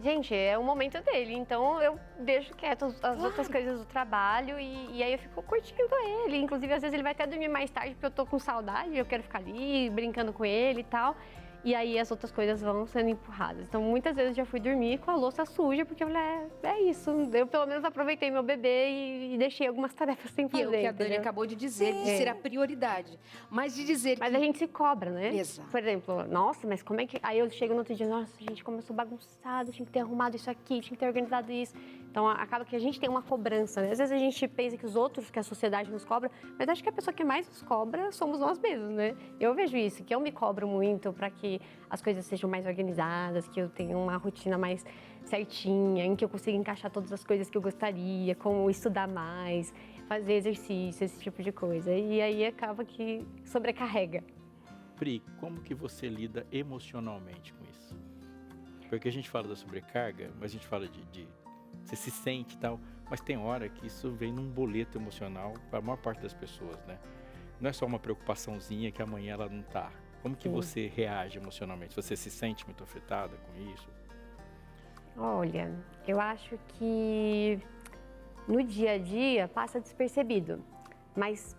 G: gente, é o momento dele, então eu deixo quieto as outras coisas do trabalho e aí eu fico curtindo ele. Inclusive, às vezes ele vai até dormir mais tarde porque eu tô com saudade, eu quero ficar ali brincando com ele e tal. E aí as outras coisas vão sendo empurradas. Então, muitas vezes eu já fui dormir com a louça suja, porque eu falei, é isso. Eu, pelo menos, aproveitei meu bebê e deixei algumas tarefas sem fazer.
B: E é o que a Dani
G: entendeu?
B: acabou de dizer, de ser a prioridade. Mas de dizer
G: Mas
B: que...
G: a gente se cobra, né?
B: Exato.
G: Por exemplo, nossa, mas como é que... Aí eu chego no outro dia, nossa, gente, como eu sou bagunçada, tinha que ter arrumado isso aqui, tinha que ter organizado isso. Então, acaba que a gente tem uma cobrança, né? Às vezes a gente pensa que os outros, que a sociedade nos cobra, mas acho que a pessoa que mais nos cobra somos nós mesmos, né? Eu vejo isso, que eu me cobro muito para que as coisas sejam mais organizadas, que eu tenha uma rotina mais certinha, em que eu consiga encaixar todas as coisas que eu gostaria, como estudar mais, fazer exercício, esse tipo de coisa. E aí acaba que sobrecarrega.
A: Pri, como que você lida emocionalmente com isso? Porque a gente fala da sobrecarga, mas a gente fala de você se sente e tal, mas tem hora que isso vem num boleto emocional para a maior parte das pessoas, né? Não é só uma preocupaçãozinha que amanhã ela não tá. Como que você reage emocionalmente? Você se sente muito afetada com isso?
G: Olha, eu acho que no dia a dia passa despercebido, mas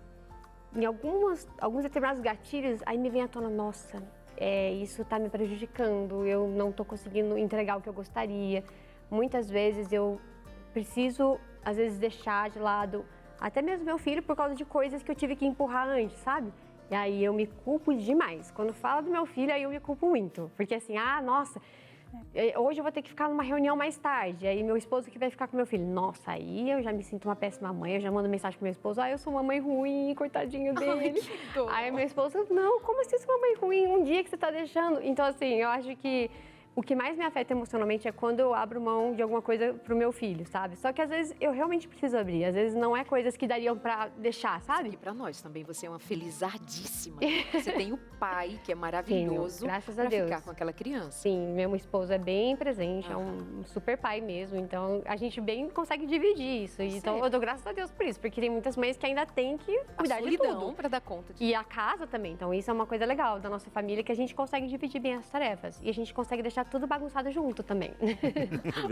G: em alguns determinados gatilhos, aí me vem à tona, nossa, isso está me prejudicando, eu não estou conseguindo entregar o que eu gostaria. Muitas vezes eu preciso, às vezes, deixar de lado até mesmo meu filho por causa de coisas que eu tive que empurrar antes, sabe? E aí eu me culpo demais. Quando fala do meu filho, aí eu me culpo muito. Porque assim, nossa, hoje eu vou ter que ficar numa reunião mais tarde. Aí meu esposo que vai ficar com meu filho. Nossa, aí eu já me sinto uma péssima mãe. Eu já mando mensagem pro meu esposo. Eu sou uma mãe ruim, coitadinho dele.
B: Ai, que dor.
G: Aí meu esposo, não, como assim você é uma mãe ruim? Um dia que você tá deixando. Então assim, eu acho que o que mais me afeta emocionalmente é quando eu abro mão de alguma coisa pro meu filho, sabe? Só que às vezes eu realmente preciso abrir. Às vezes não é coisas que dariam pra deixar, sabe?
B: E pra nós também, você é uma felizardíssima. Você tem o pai, que é maravilhoso,
G: Sim, graças a
B: pra
G: Deus.
B: ficar com aquela criança.
G: Sim, meu esposo é bem presente, é um super pai mesmo. Então a gente bem consegue dividir isso. Então eu dou graças a Deus por isso, porque tem muitas mães que ainda têm que cuidar de tudo.
B: Pra dar conta de...
G: E a casa também. Então isso é uma coisa legal da nossa família, que a gente consegue dividir bem as tarefas. E a gente consegue deixar tudo bagunçado junto também.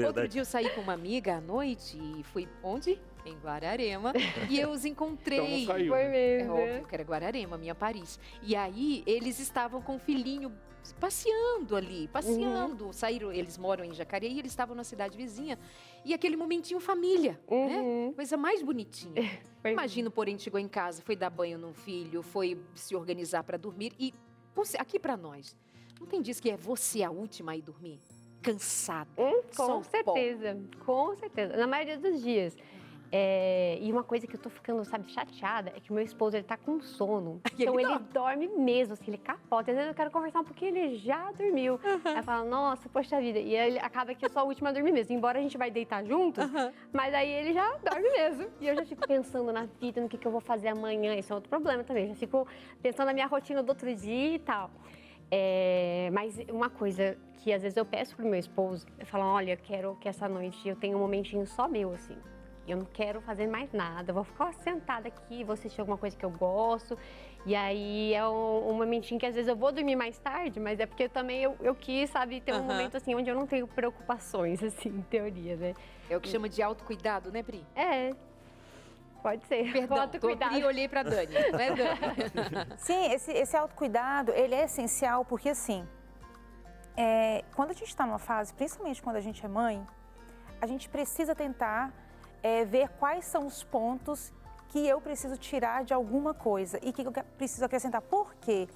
B: Outro dia eu saí com uma amiga à noite e fui onde? Em Guararema. E eu os encontrei.
A: Então não saiu,
G: Foi
A: né?
G: mesmo.
B: É óbvio que era Guararema, minha Paris. E aí eles estavam com o filhinho passeando ali, passeando. Saíram, eles moram em Jacareí, eles estavam na cidade vizinha. E aquele momentinho família, né? Coisa mais bonitinha. Imagina, porém, chegou em casa, foi dar banho no filho, foi se organizar para dormir. E aqui para nós, não tem dias que é você a última a ir dormir? Cansada.
G: Com certeza, com certeza. Na maioria dos dias. E uma coisa que eu tô ficando, sabe, chateada é que o meu esposo, ele tá com sono. Então ele dorme mesmo, assim, ele capota. Às vezes eu quero conversar um pouquinho, ele já dormiu. Aí eu falo, nossa, poxa vida. E aí acaba que eu sou a última a dormir mesmo. Embora a gente vai deitar junto, mas aí ele já dorme mesmo. E eu já fico pensando na vida, no que eu vou fazer amanhã. Isso é outro problema também. Eu já fico pensando na minha rotina do outro dia e tal. Mas uma coisa que às vezes eu peço pro meu esposo, eu falo, olha, eu quero que essa noite eu tenha um momentinho só meu, assim. Eu não quero fazer mais nada, eu vou ficar sentada aqui, vou assistir alguma coisa que eu gosto. E aí é um momentinho que às vezes eu vou dormir mais tarde, mas é porque também eu quis, sabe, ter um momento assim onde eu não tenho preocupações, assim, em teoria, né?
B: É o que chama de autocuidado, né, Pri?
G: Pode ser.
B: Perdão, Pri, olhei pra Dani, não é, Dani?
F: Sim, esse autocuidado, ele é essencial porque, assim, quando a gente está numa fase, principalmente quando a gente é mãe, a gente precisa tentar ver quais são os pontos que eu preciso tirar de alguma coisa e que eu preciso acrescentar. Por quê?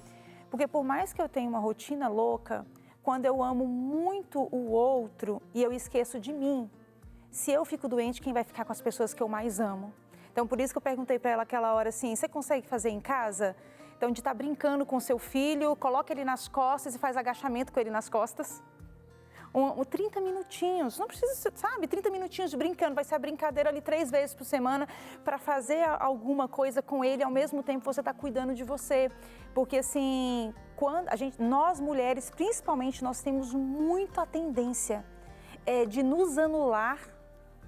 F: Porque por mais que eu tenha uma rotina louca, quando eu amo muito o outro e eu esqueço de mim, se eu fico doente, quem vai ficar com as pessoas que eu mais amo? Então, por isso que eu perguntei para ela aquela hora assim, você consegue fazer em casa? Então, de estar brincando com seu filho, coloca ele nas costas e faz agachamento com ele nas costas. 30 minutinhos, não precisa, sabe, 30 minutinhos de brincando, vai ser a brincadeira ali 3 vezes por semana para fazer alguma coisa com ele, ao mesmo tempo você está cuidando de você. Porque assim, nós mulheres, principalmente, nós temos muita tendência de nos anular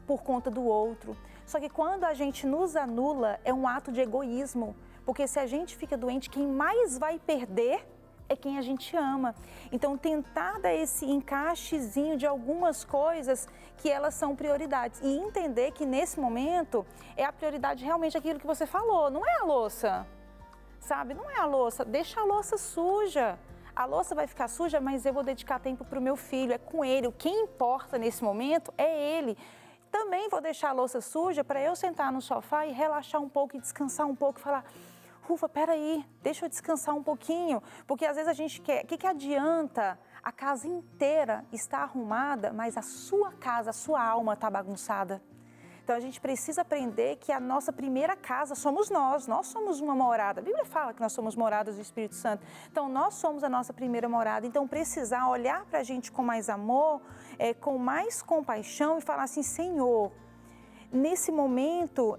F: por conta do outro. Só que quando a gente nos anula, é um ato de egoísmo, porque se a gente fica doente, quem mais vai perder é quem a gente ama. Então, tentar dar esse encaixezinho de algumas coisas que elas são prioridades. E entender que, nesse momento, é a prioridade realmente aquilo que você falou. Não é a louça, sabe? Não é a louça. Deixa a louça suja. A louça vai ficar suja, mas eu vou dedicar tempo para o meu filho. É com ele. O que importa nesse momento é ele. Também vou deixar a louça suja para eu sentar no sofá e relaxar um pouco e descansar um pouco e falar... Ufa, peraí, deixa eu descansar um pouquinho, porque às vezes a gente quer, o que adianta a casa inteira estar arrumada, mas a sua casa, a sua alma está bagunçada? Então a gente precisa aprender que a nossa primeira casa somos nós somos uma morada. A Bíblia fala que nós somos moradas do Espírito Santo, então nós somos a nossa primeira morada. Então precisar olhar para a gente com mais amor, com mais compaixão e falar assim, Senhor... Nesse momento,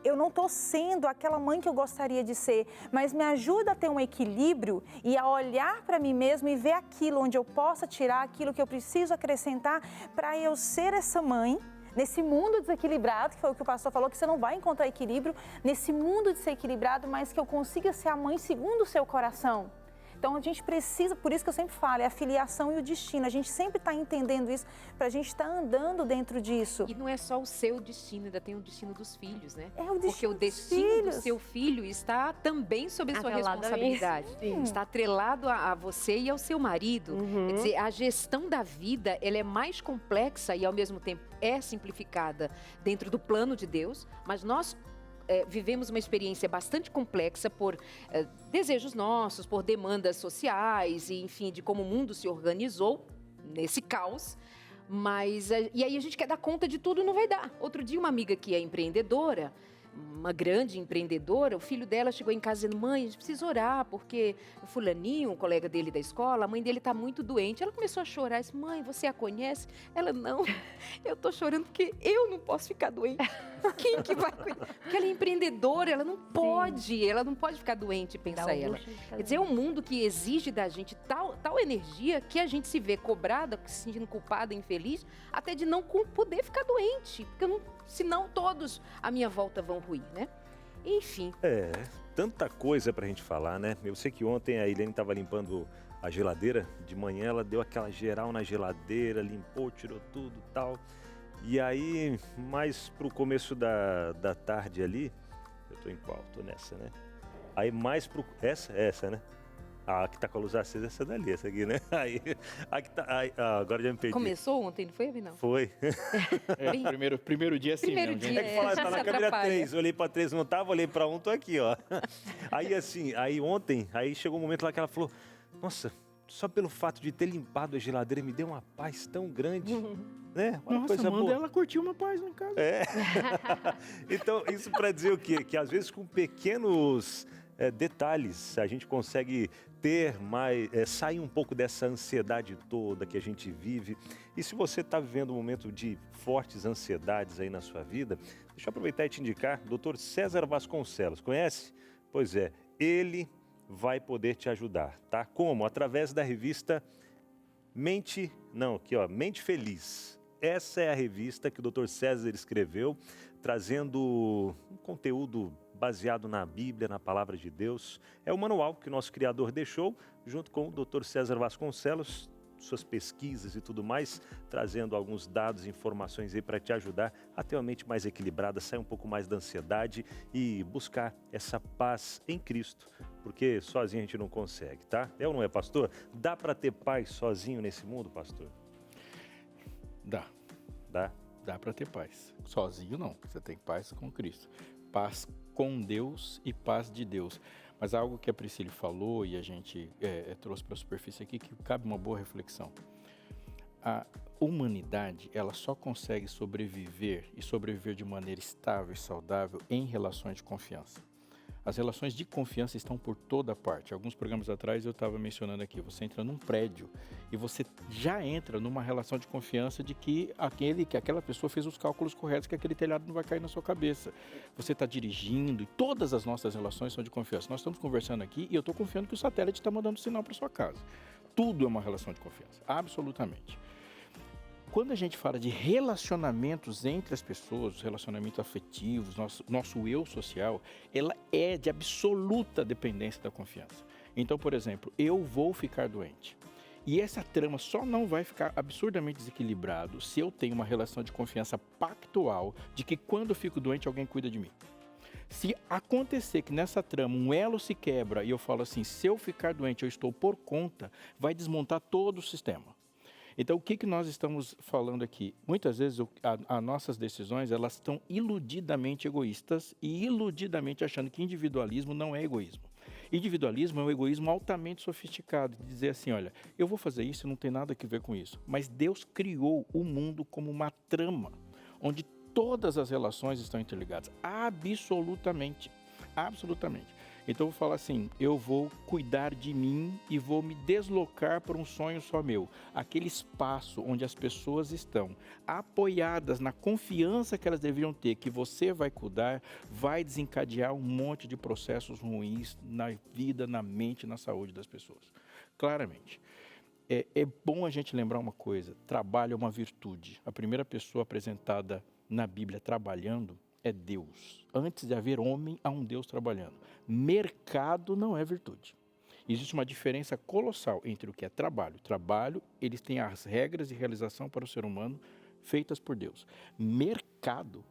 F: eu não estou sendo aquela mãe que eu gostaria de ser, mas me ajuda a ter um equilíbrio e a olhar para mim mesma e ver aquilo onde eu possa tirar, aquilo que eu preciso acrescentar para eu ser essa mãe, nesse mundo desequilibrado, que foi o que o pastor falou, que você não vai encontrar equilíbrio, nesse mundo desequilibrado, mas que eu consiga ser a mãe segundo o seu coração. Então, a gente precisa, por isso que eu sempre falo, é a filiação e o destino. A gente sempre está entendendo isso, para a gente estar andando dentro disso.
B: E não é só o seu destino, ainda tem o destino dos filhos, né?
F: É o destino
B: Porque o destino do seu filho está também sob a sua responsabilidade. Está atrelado a você e ao seu marido. Quer dizer, a gestão da vida, ela é mais complexa e, ao mesmo tempo, é simplificada dentro do plano de Deus, mas nós... vivemos uma experiência bastante complexa por desejos nossos, por demandas sociais e, enfim, de como o mundo se organizou nesse caos. Mas, e aí a gente quer dar conta de tudo e não vai dar. Outro dia, uma amiga que é empreendedora, uma grande empreendedora, o filho dela chegou em casa dizendo, mãe, a gente precisa orar, porque o fulaninho, um colega dele da escola, a mãe dele está muito doente. Ela começou a chorar, disse, mãe, você a conhece? Ela, não, eu estou chorando porque eu não posso ficar doente. Quem que vai cuidar? Porque ela é empreendedora, ela não pode ficar doente, pensa ela. Quer dizer, é um mundo que exige da gente tal energia que a gente se vê cobrada, se sentindo culpada, infeliz, até de não poder ficar doente, porque senão todos à minha volta vão ruir, né? Enfim.
C: Tanta coisa pra gente falar, né? Eu sei que ontem a Ilene estava limpando a geladeira, de manhã ela deu aquela geral na geladeira, limpou, tirou tudo e tal. E aí, mais pro começo da tarde ali, eu tô em qual? Tô nessa, né? Aí mais pro... Essa, né? A que tá com a luz acesa, essa dali, essa aqui, né? Aí, aqui tá... agora já me perdi.
B: Começou ontem, não foi, Abinão?
C: Foi.
A: Primeiro dia sim.
B: Primeiro
A: mesmo,
B: dia,
C: É que fala, tá na câmera 3, olhei pra 3, não tava, olhei pra 1, tô aqui, ó. Aí assim, ontem, chegou um momento lá que ela falou, nossa, só pelo fato de ter limpado a geladeira me deu uma paz tão grande, né? Uma coisa boa.
A: Ela curtiu uma paz lá em casa.
C: Então, isso pra dizer o quê? Que às vezes com pequenos detalhes a gente consegue ter mais, sair um pouco dessa ansiedade toda que a gente vive. E se você está vivendo um momento de fortes ansiedades aí na sua vida, deixa eu aproveitar e te indicar, Dr. César Vasconcelos, conhece? Pois é, ele vai poder te ajudar, tá? Como? Através da revista Mente Feliz. Essa é a revista que o Dr. César escreveu, trazendo um conteúdo baseado na Bíblia, na Palavra de Deus. É o manual que o nosso criador deixou, junto com o Dr. César Vasconcelos, suas pesquisas e tudo mais, trazendo alguns dados e informações aí para te ajudar a ter uma mente mais equilibrada, sair um pouco mais da ansiedade e buscar essa paz em Cristo, porque sozinho a gente não consegue, tá? É ou não é, pastor? Dá para ter paz sozinho nesse mundo, pastor?
A: Dá. Dá para ter paz. Sozinho não, você tem paz com Cristo. Paz com Deus e paz de Deus. Mas algo que a Priscila falou e a gente trouxe para a superfície aqui, que cabe uma boa reflexão. A humanidade, ela só consegue sobreviver e sobreviver de maneira estável e saudável em relações de confiança. As relações de confiança estão por toda parte. Alguns programas atrás eu estava mencionando aqui, você entra num prédio e você já entra numa relação de confiança de que aquela pessoa fez os cálculos corretos, que aquele telhado não vai cair na sua cabeça. Você está dirigindo e todas as nossas relações são de confiança. Nós estamos conversando aqui e eu estou confiando que o satélite está mandando sinal para sua casa. Tudo é uma relação de confiança, absolutamente. Quando a gente fala de relacionamentos entre as pessoas, relacionamentos afetivos, nosso eu social, ela é de absoluta dependência da confiança. Então, por exemplo, eu vou ficar doente. E essa trama só não vai ficar absurdamente desequilibrado se eu tenho uma relação de confiança pactual de que quando eu fico doente, alguém cuida de mim. Se acontecer que nessa trama um elo se quebra e eu falo assim, se eu ficar doente, eu estou por conta, vai desmontar todo o sistema. Então, o que nós estamos falando aqui? Muitas vezes, as nossas decisões, elas estão iludidamente egoístas e iludidamente achando que individualismo não é egoísmo. Individualismo é um egoísmo altamente sofisticado, de dizer assim, olha, eu vou fazer isso, não tem nada a ver com isso. Mas Deus criou o mundo como uma trama, onde todas as relações estão interligadas, absolutamente, absolutamente. Então eu vou falar assim, eu vou cuidar de mim e vou me deslocar para um sonho só meu. Aquele espaço onde as pessoas estão apoiadas na confiança que elas deveriam ter, que você vai cuidar, vai desencadear um monte de processos ruins na vida, na mente, na saúde das pessoas. Claramente. É bom a gente lembrar uma coisa, trabalho é uma virtude. A primeira pessoa apresentada na Bíblia trabalhando é Deus. Antes de haver homem, há um Deus trabalhando. Mercado não é virtude. Existe uma diferença colossal entre o que é trabalho. Trabalho, eles têm as regras de realização para o ser humano feitas por Deus. Mercado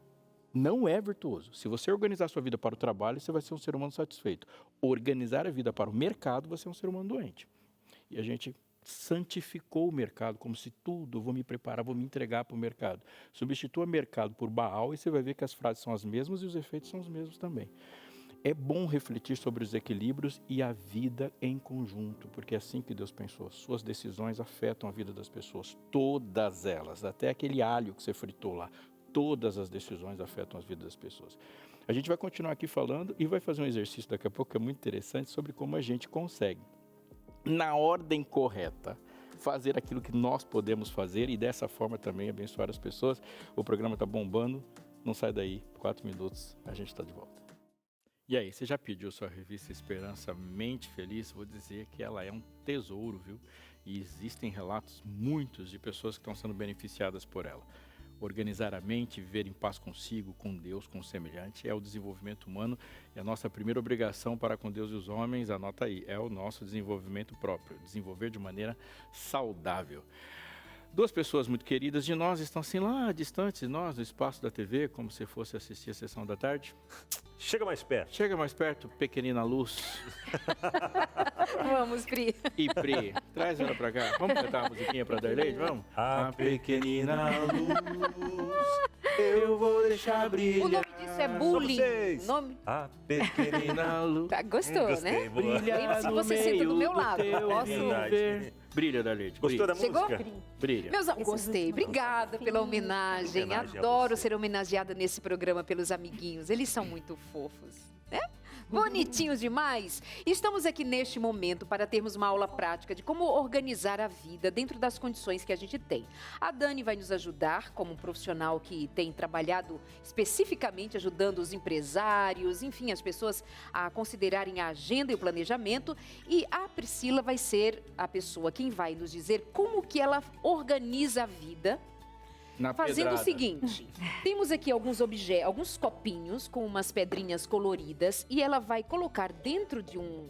A: não é virtuoso. Se você organizar a sua vida para o trabalho, você vai ser um ser humano satisfeito. Organizar a vida para o mercado, você é um ser humano doente. E a gente santificou o mercado, como se tudo, vou me preparar, vou me entregar para o mercado. Substitua mercado por Baal e você vai ver que as frases são as mesmas e os efeitos são os mesmos também. É bom refletir sobre os equilíbrios e a vida em conjunto, porque é assim que Deus pensou. Suas decisões afetam a vida das pessoas, todas elas, até aquele alho que você fritou lá, todas as decisões afetam as vidas das pessoas. A gente vai continuar aqui falando e vai fazer um exercício daqui a pouco que é muito interessante sobre como a gente consegue, na ordem correta, fazer aquilo que nós podemos fazer e dessa forma também abençoar as pessoas. O programa está bombando, não sai daí, 4 minutos, a gente está de volta. E aí, você já pediu sua revista Esperança Mente Feliz? Vou dizer que ela é um tesouro, viu? E existem relatos muitos de pessoas que estão sendo beneficiadas por ela. Organizar a mente, viver em paz consigo, com Deus, com o semelhante, é o desenvolvimento humano e a nossa primeira obrigação para com Deus e os homens, anota aí, é o nosso desenvolvimento próprio, desenvolver de maneira saudável. 2 pessoas muito queridas de nós estão assim lá, distantes de nós, no espaço da TV, como se fosse assistir a sessão da tarde.
C: Chega mais perto.
A: Chega mais perto, pequenina luz.
B: Vamos, Pri.
A: E Pri, traz ela pra cá. Vamos cantar a musiquinha pra Darlene, vamos? A pequenina luz, eu vou deixar brilhar.
B: O nome disso é bullying.
C: vocês.
B: Nome?
C: A pequenina luz.
B: Tá, gostou,
C: Gostei,
B: né?
C: boa.
B: Brilha se você senta do meu lado. Posso?
C: Verdade.
A: Brilha, Darlene.
C: Gostou da
B: Chegou?
C: música?
A: Brilha.
B: Meus amigos, gostei. Obrigada pela homenagem.
C: Homenagem a
B: Adoro
C: você.
B: ser homenageada nesse programa pelos amiguinhos. Eles são muito fofos, né? Bonitinhos demais! Estamos aqui neste momento para termos uma aula prática de como organizar a vida dentro das condições que a gente tem. A Dani vai nos ajudar como um profissional que tem trabalhado especificamente ajudando os empresários, enfim, as pessoas a considerarem a agenda e o planejamento. E a Priscila vai ser a pessoa quem vai nos dizer como que ela organiza a vida.
A: Na
B: Fazendo
A: pedrada.
B: o seguinte, temos aqui alguns objetos, alguns copinhos com umas pedrinhas coloridas e ela vai colocar dentro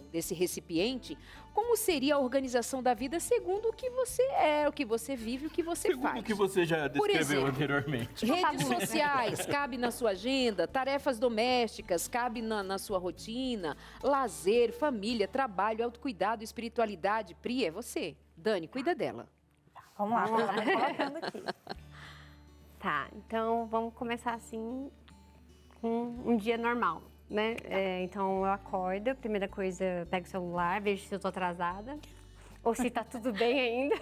B: desse recipiente como seria a organização da vida segundo o que você é, o que você vive, o que você
A: Segundo
B: faz.
A: o que você já
B: Por
A: descreveu
B: exemplo,
A: anteriormente.
B: Redes sociais, cabe na sua agenda, tarefas domésticas, cabe na sua rotina, lazer, família, trabalho, autocuidado, espiritualidade. Pri, é você. Dani, cuida dela.
F: Vamos lá, colocando aqui.
G: Tá, então vamos começar assim com um dia normal, né? Então eu acordo, a primeira coisa, pego o celular, vejo se eu tô atrasada ou se tá tudo bem ainda.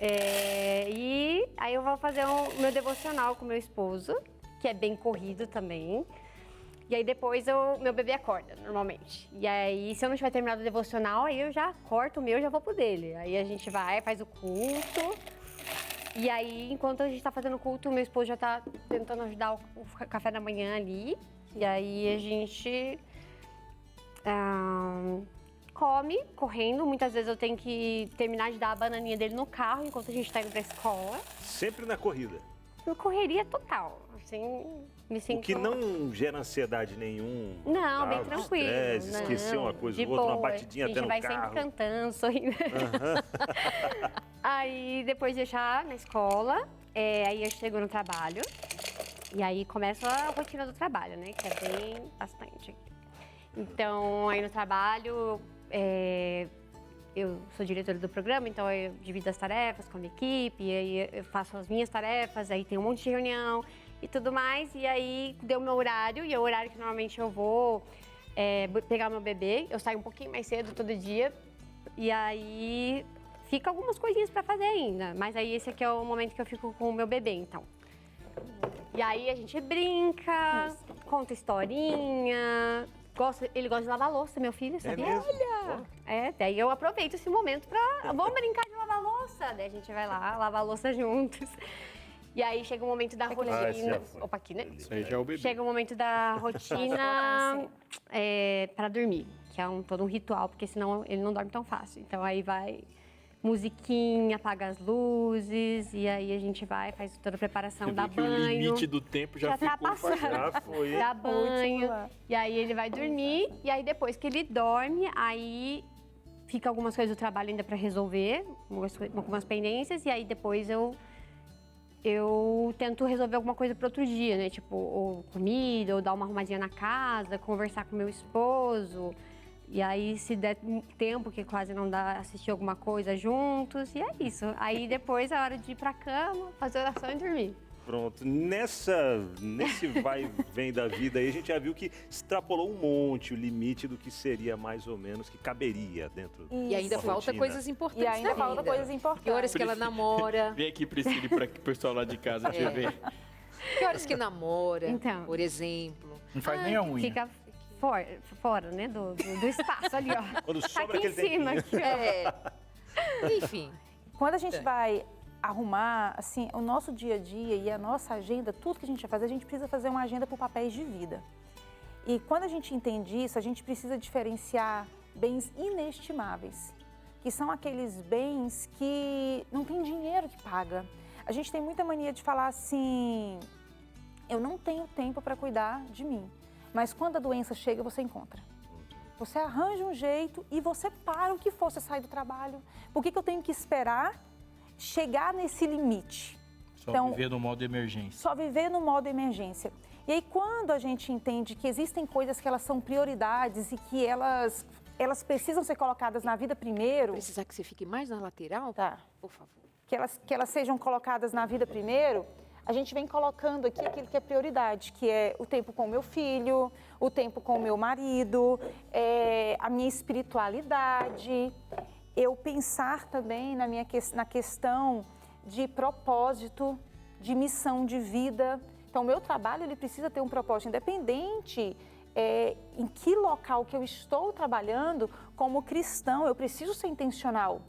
G: E aí eu vou fazer o meu devocional com meu esposo, que é bem corrido também. E aí depois meu bebê acorda, normalmente. E aí, se eu não tiver terminado o devocional, aí eu já corto o meu e já vou pro dele. Aí a gente vai, faz o culto. E aí, enquanto a gente tá fazendo o culto, meu esposo já tá tentando ajudar o café da manhã ali. E aí a gente come correndo. Muitas vezes eu tenho que terminar de dar a bananinha dele no carro enquanto a gente tá indo pra escola.
C: Sempre na corrida.
G: correria total. Assim, me sinto...
C: O que não gera ansiedade nenhum.
G: Não, bem
C: tá?
G: tranquilo.
C: Estresse,
G: não,
C: esquecer uma coisa
G: de
C: ou outra, uma
G: boa.
C: batidinha
G: A
C: até
G: gente
C: no
G: vai
C: carro.
G: sempre cantando, sorrindo. Aí, depois de deixar na escola, aí eu chego no trabalho. E aí começa a rotina do trabalho, né? Que é bem bastante. Então, aí no trabalho, eu sou diretora do programa, então eu divido as tarefas com a minha equipe, e aí eu faço as minhas tarefas, aí tem um monte de reunião e tudo mais. E aí deu o meu horário, e é o horário que normalmente eu vou pegar o meu bebê. Eu saio um pouquinho mais cedo todo dia, e aí fica algumas coisinhas pra fazer ainda. Mas aí esse aqui é o momento que eu fico com o meu bebê, então. E aí a gente brinca, conta historinha. Ele gosta de lavar louça, meu filho, sabia?
C: mesmo?
G: Olha! Daí eu aproveito esse momento pra... Vamos brincar de lavar louça? Daí a gente vai lá, lavar louça juntos. E aí chega o momento da rotina...
C: esse já foi.
G: Opa, aqui, né?
A: Isso aí já é o bebê.
G: Chega o momento da rotina pra dormir, que é todo um ritual, porque senão ele não dorme tão fácil. Então aí vai musiquinha, apaga as luzes, e aí a gente vai, faz toda a preparação,
A: Você
G: dá
A: vê que o
G: banho.
A: limite do tempo já
G: tá
A: ficou
G: passando.
C: Já foi.
G: Dá banho,
F: lá.
G: e aí ele vai dormir, e aí depois que ele dorme, aí fica algumas coisas do trabalho ainda para resolver, algumas pendências, e aí depois eu tento resolver alguma coisa para outro dia, né? Tipo, ou comida, ou dar uma arrumadinha na casa, conversar com meu esposo. E aí, se der tempo, que quase não dá, assistir alguma coisa juntos, e é isso. Aí depois é hora de ir pra cama, fazer oração e dormir.
C: Pronto, nesse vai e vem da vida aí, a gente já viu que extrapolou um monte o limite do que seria mais ou menos, que caberia dentro
B: E ainda
C: da
B: falta
C: rotina.
B: coisas importantes
F: E ainda
B: na
F: falta
B: vida.
F: coisas importantes.
B: Que horas que ela namora,
A: Vem aqui, Priscila, para que o pessoal lá de casa te ver.
B: que horas que namora,
G: Então.
B: por exemplo.
A: Não faz nem a unha.
G: Fica fora, né, do espaço ali, ó.
C: Quando
G: Tá
C: sobra
G: aqui
C: aquele
G: em cima,
C: tempinho.
G: aqui, ó.
B: Enfim,
F: Quando a gente vai arrumar, assim, o nosso dia a dia e a nossa agenda, tudo que a gente vai fazer, a gente precisa fazer uma agenda por papéis de vida. E quando a gente entende isso, a gente precisa diferenciar bens inestimáveis, que são aqueles bens que não tem dinheiro que paga. A gente tem muita mania de falar assim, eu não tenho tempo para cuidar de mim, mas quando a doença chega, você encontra. Você arranja um jeito e você para o que for, você sai do trabalho. Por que eu tenho que esperar chegar nesse limite?
A: Só
F: Então,
A: viver no modo emergência.
F: Só viver no modo emergência. E aí, quando a gente entende que existem coisas que elas são prioridades e que elas precisam ser colocadas na vida primeiro,
B: precisar que você fique mais na lateral,
F: tá?
B: por favor.
F: Que elas sejam colocadas na vida primeiro, a gente vem colocando aqui aquilo que é prioridade, que é o tempo com o meu filho, o tempo com o meu marido, a minha espiritualidade. Eu pensar também na questão de propósito, de missão de vida. Então, o meu trabalho ele precisa ter um propósito independente em que local que eu estou trabalhando. Como cristão, eu preciso ser intencional.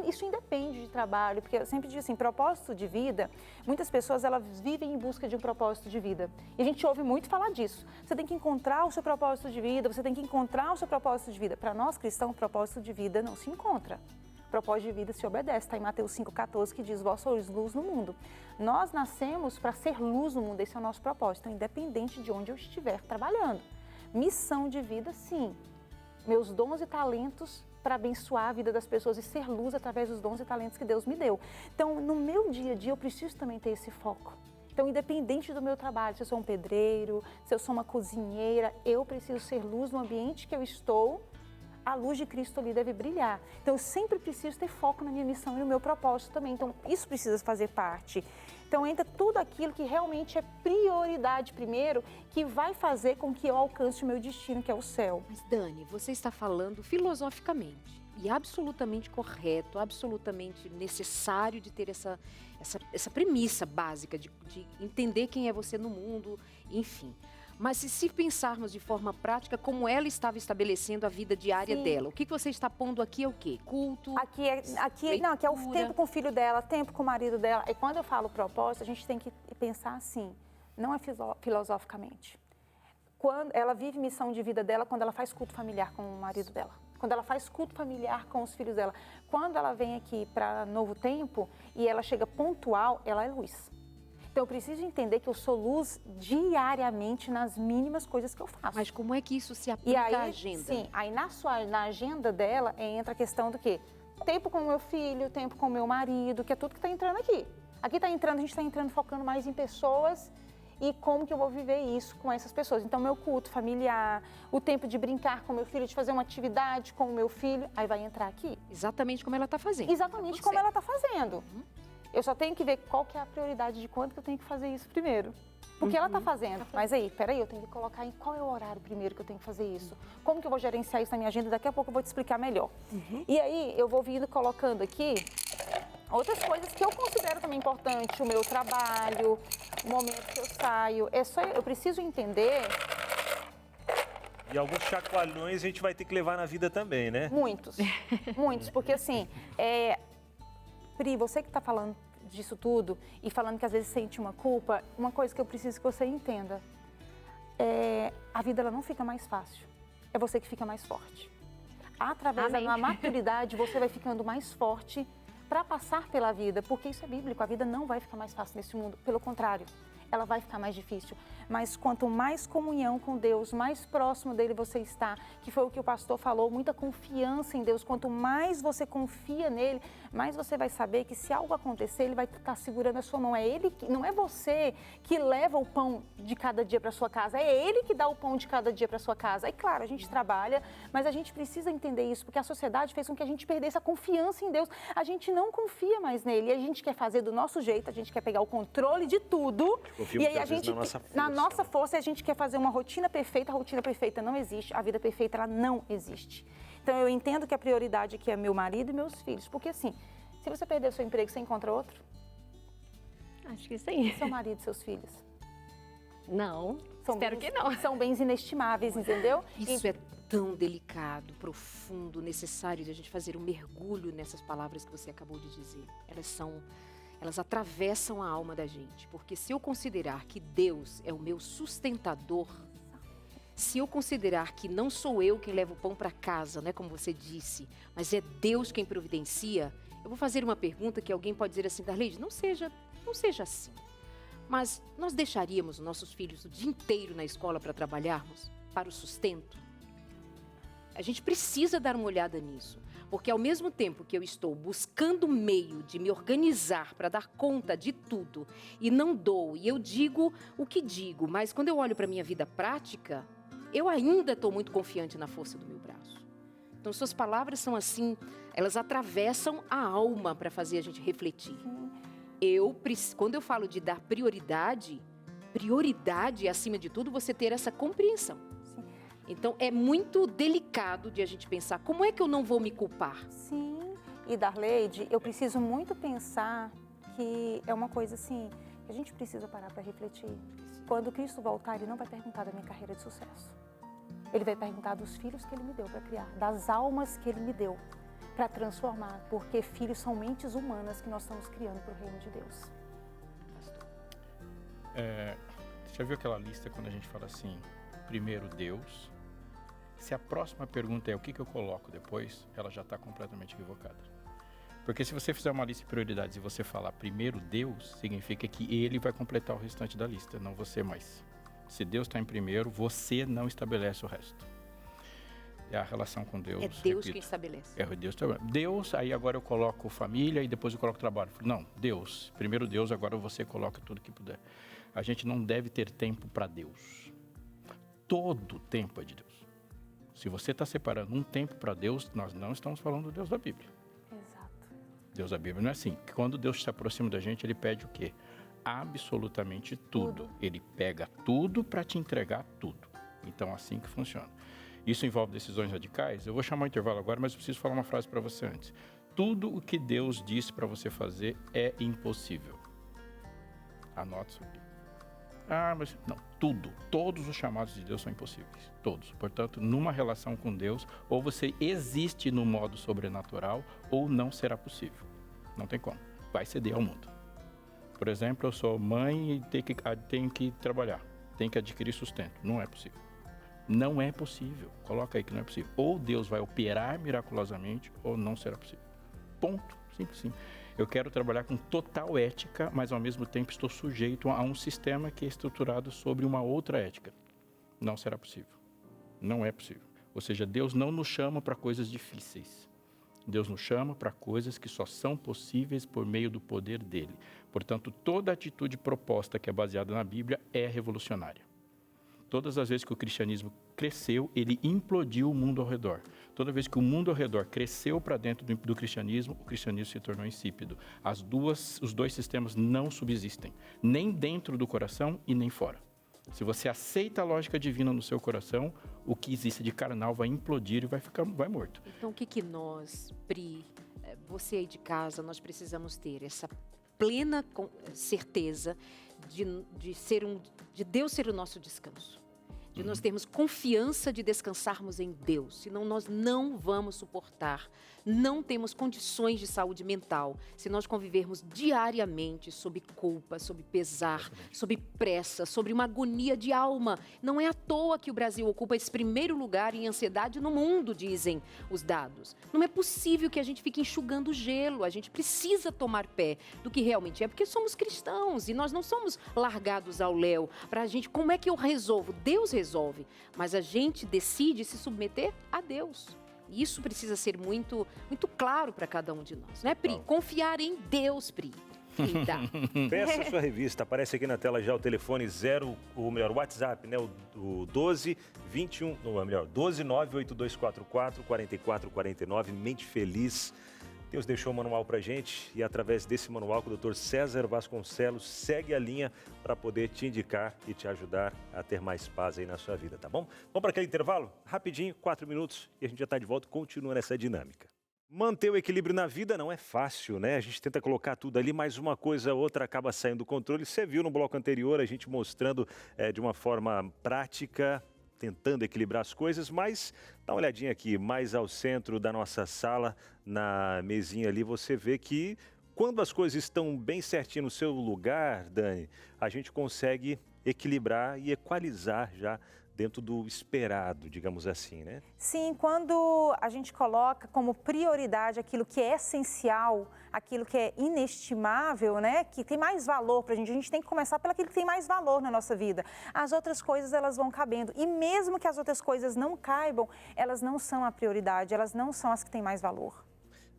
F: Isso independe de trabalho, porque eu sempre digo assim, propósito de vida, muitas pessoas elas vivem em busca de um propósito de vida. E a gente ouve muito falar disso. Você tem que encontrar o seu propósito de vida, você tem que encontrar o seu propósito de vida. Para nós cristãos, o propósito de vida não se encontra. O propósito de vida se obedece. Está em Mateus 5,14, que diz, vós sois luz no mundo. Nós nascemos para ser luz no mundo, esse é o nosso propósito, então, independente de onde eu estiver trabalhando. Missão de vida, sim. Meus dons e talentos para abençoar a vida das pessoas e ser luz através dos dons e talentos que Deus me deu. Então, no meu dia a dia, eu preciso também ter esse foco. Então, independente do meu trabalho, se eu sou um pedreiro, se eu sou uma cozinheira, eu preciso ser luz no ambiente que eu estou, a luz de Cristo ali deve brilhar. Então, eu sempre preciso ter foco na minha missão e no meu propósito também. Então, isso precisa fazer parte. Então, entra tudo aquilo que realmente é prioridade primeiro, que vai fazer com que eu alcance o meu destino, que é o céu.
B: Mas, Dani, você está falando filosoficamente e absolutamente correto, absolutamente necessário de ter essa premissa básica de entender quem é você no mundo, enfim. Mas se pensarmos de forma prática, como ela estava estabelecendo a vida diária
F: Sim.
B: dela, o que você está pondo aqui é o quê? Culto?
F: Aqui é o tempo com o filho dela, tempo com o marido dela. E quando eu falo propósito, a gente tem que pensar assim, não é filosoficamente. Quando ela vive missão de vida dela, quando ela faz culto familiar com o marido dela. Quando ela faz culto familiar com os filhos dela. Quando ela vem aqui para Novo Tempo e ela chega pontual, ela é luz. Então eu preciso entender que eu sou luz diariamente nas mínimas coisas que eu faço.
B: Mas como é que isso se
F: E
B: aplica
F: aí,
B: à agenda?
F: sim, aí na agenda dela entra a questão do quê? Tempo com o meu filho, tempo com o meu marido, que é tudo que está entrando aqui. Aqui está entrando, a gente está entrando focando mais em pessoas e como que eu vou viver isso com essas pessoas. Então, meu culto familiar, o tempo de brincar com meu filho, de fazer uma atividade com o meu filho, aí vai entrar aqui.
B: Exatamente como ela está fazendo.
F: Exatamente
B: Tá tudo
F: como
B: certo.
F: ela está fazendo. Eu só tenho que ver qual que é a prioridade de quando que eu tenho que fazer isso primeiro. Porque ela está fazendo. Mas aí, peraí, eu tenho que colocar em qual é o horário primeiro que eu tenho que fazer isso. Como que eu vou gerenciar isso na minha agenda? Daqui a pouco eu vou te explicar melhor. E aí, eu vou vindo colocando aqui outras coisas que eu considero também importante. O meu trabalho, o momento que eu saio. Eu preciso entender...
C: E alguns chacoalhões a gente vai ter que levar na vida também, né?
F: Muitos, muitos. Porque assim, Pri, você que está falando disso tudo e falando que às vezes sente uma culpa, uma coisa que eu preciso que você entenda, a vida ela não fica mais fácil, é você que fica mais forte. Através
G: Amém.
F: da maturidade, você vai ficando mais forte para passar pela vida, porque isso é bíblico, a vida não vai ficar mais fácil nesse mundo, pelo contrário, ela vai ficar mais difícil. Mas quanto mais comunhão com Deus, mais próximo dele você está, que foi o que o pastor falou, muita confiança em Deus. Quanto mais você confia nele, mais você vai saber que se algo acontecer, ele vai estar segurando a sua mão. Não é você que leva o pão de cada dia para sua casa, é ele que dá o pão de cada dia para sua casa. Aí, claro, a gente trabalha, mas a gente precisa entender isso, porque a sociedade fez com que a gente perdesse a confiança em Deus. A gente não confia mais nele, e a gente quer fazer do nosso jeito, a gente quer pegar o controle de tudo.
C: Confia
F: E aí
C: muitas
F: a
C: vezes
F: gente,
C: na nossa força.
F: A gente quer fazer uma rotina perfeita. A rotina perfeita não existe, a vida perfeita ela não existe. Então eu entendo que a prioridade aqui é meu marido e meus filhos, porque assim, se você perder o seu emprego, você encontra outro?
G: Acho que sim.
F: Seu marido e seus filhos?
G: Não,
F: São
G: espero
F: bens-
G: que não.
F: São bens inestimáveis, entendeu?
B: Isso é tão delicado, profundo, necessário de a gente fazer um mergulho nessas palavras que você acabou de dizer. Elas atravessam a alma da gente, porque se eu considerar que Deus é o meu sustentador, se eu considerar que não sou eu quem leva o pão para casa, né, como você disse, mas é Deus quem providencia, eu vou fazer uma pergunta que alguém pode dizer assim, Darleide, não seja assim. Mas nós deixaríamos os nossos filhos o dia inteiro na escola para trabalharmos, para o sustento? A gente precisa dar uma olhada nisso. Porque ao mesmo tempo que eu estou buscando meio de me organizar para dar conta de tudo e não dou, e eu digo o que digo, mas quando eu olho para a minha vida prática, eu ainda estou muito confiante na força do meu braço. Então suas palavras são assim, elas atravessam a alma para fazer a gente refletir. Quando eu falo de dar prioridade é acima de tudo você ter essa compreensão. Então, é muito delicado de a gente pensar, como é que eu não vou me culpar?
F: Sim, e Darleide, eu preciso muito pensar que é uma coisa assim, que a gente precisa parar para refletir. Quando Cristo voltar, ele não vai perguntar da minha carreira de sucesso. Ele vai perguntar dos filhos que ele me deu para criar, das almas que ele me deu para transformar, porque filhos são mentes humanas que nós estamos criando para o reino de Deus.
A: Já viu aquela lista quando a gente fala assim, primeiro Deus? Se a próxima pergunta é o que eu coloco depois, ela já está completamente equivocada. Porque se você fizer uma lista de prioridades e você falar primeiro Deus, significa que ele vai completar o restante da lista, não você mais. Se Deus está em primeiro, você não estabelece o resto. É a relação com Deus.
B: É Deus quem estabelece.
A: É Deus. Deus, aí agora eu coloco família e depois eu coloco trabalho. Não, Deus. Primeiro Deus, agora você coloca tudo que puder. A gente não deve ter tempo para Deus. Todo tempo é de Deus. Se você está separando um tempo para Deus, nós não estamos falando do Deus da Bíblia.
F: Exato.
A: Deus da Bíblia não é assim. Quando Deus se aproxima da gente, ele pede o quê? Absolutamente tudo. Ele pega tudo para te entregar tudo. Então, assim que funciona. Isso envolve decisões radicais? Eu vou chamar o intervalo agora, mas eu preciso falar uma frase para você antes. Tudo o que Deus disse para você fazer é impossível. Anote isso aqui. Mas não, tudo. Todos os chamados de Deus são impossíveis. Todos. Portanto, numa relação com Deus, ou você existe no modo sobrenatural, ou não será possível. Não tem como. Vai ceder ao mundo. Por exemplo, eu sou mãe e tenho que trabalhar. Tenho que adquirir sustento. Não é possível. Não é possível. Coloca aí que não é possível. Ou Deus vai operar miraculosamente, ou não será possível. Ponto. Simples assim. Eu quero trabalhar com total ética, mas ao mesmo tempo estou sujeito a um sistema que é estruturado sobre uma outra ética. Não será possível. Não é possível. Ou seja, Deus não nos chama para coisas difíceis. Deus nos chama para coisas que só são possíveis por meio do poder dele. Portanto, toda atitude proposta que é baseada na Bíblia é revolucionária. Todas as vezes que o cristianismo cresceu, ele implodiu o mundo ao redor. Toda vez que o mundo ao redor cresceu para dentro do cristianismo, o cristianismo se tornou insípido. Os dois sistemas não subsistem, nem dentro do coração e nem fora. Se você aceita a lógica divina no seu coração, o que existe de carnal vai implodir e vai morto.
B: Então, o que nós, Pri, você aí de casa, nós precisamos ter essa plena certeza de Deus ser o nosso descanso. De nós termos confiança de descansarmos em Deus, senão nós não vamos suportar, não temos condições de saúde mental, se nós convivermos diariamente sob culpa, sob pesar, sob pressa, sobre uma agonia de alma. Não é à toa que o Brasil ocupa esse primeiro lugar em ansiedade no mundo, dizem os dados. Não é possível que a gente fique enxugando gelo, a gente precisa tomar pé do que realmente é, porque somos cristãos e nós não somos largados ao léu. Para a gente, como é que eu resolvo? Deus resolve, mas a gente decide se submeter a Deus. E isso precisa ser muito, muito claro para cada um de nós, né, Pri? Confiar em Deus, Pri.
C: Peça sua revista, aparece aqui na tela já o telefone o WhatsApp, né? O 12 21, ou melhor, 12982444449, Mente Feliz. Deus deixou um manual pra gente e através desse manual que o Dr. César Vasconcelos segue a linha para poder te indicar e te ajudar a ter mais paz aí na sua vida, tá bom? Vamos para aquele intervalo? Rapidinho, 4 minutos e a gente já está de volta e continua nessa dinâmica. Manter o equilíbrio na vida não é fácil, né? A gente tenta colocar tudo ali, mas uma coisa ou outra acaba saindo do controle. Você viu no bloco anterior a gente mostrando de uma forma prática, tentando equilibrar as coisas, mas dá uma olhadinha aqui, mais ao centro da nossa sala, na mesinha ali, você vê que quando as coisas estão bem certinho no seu lugar, Dani, a gente consegue equilibrar e equalizar já dentro do esperado, digamos assim, né?
F: Sim, quando a gente coloca como prioridade aquilo que é essencial, aquilo que é inestimável, né? Que tem mais valor para a gente tem que começar pelo aquilo que tem mais valor na nossa vida. As outras coisas, elas vão cabendo. E mesmo que as outras coisas não caibam, elas não são a prioridade, elas não são as que têm mais valor.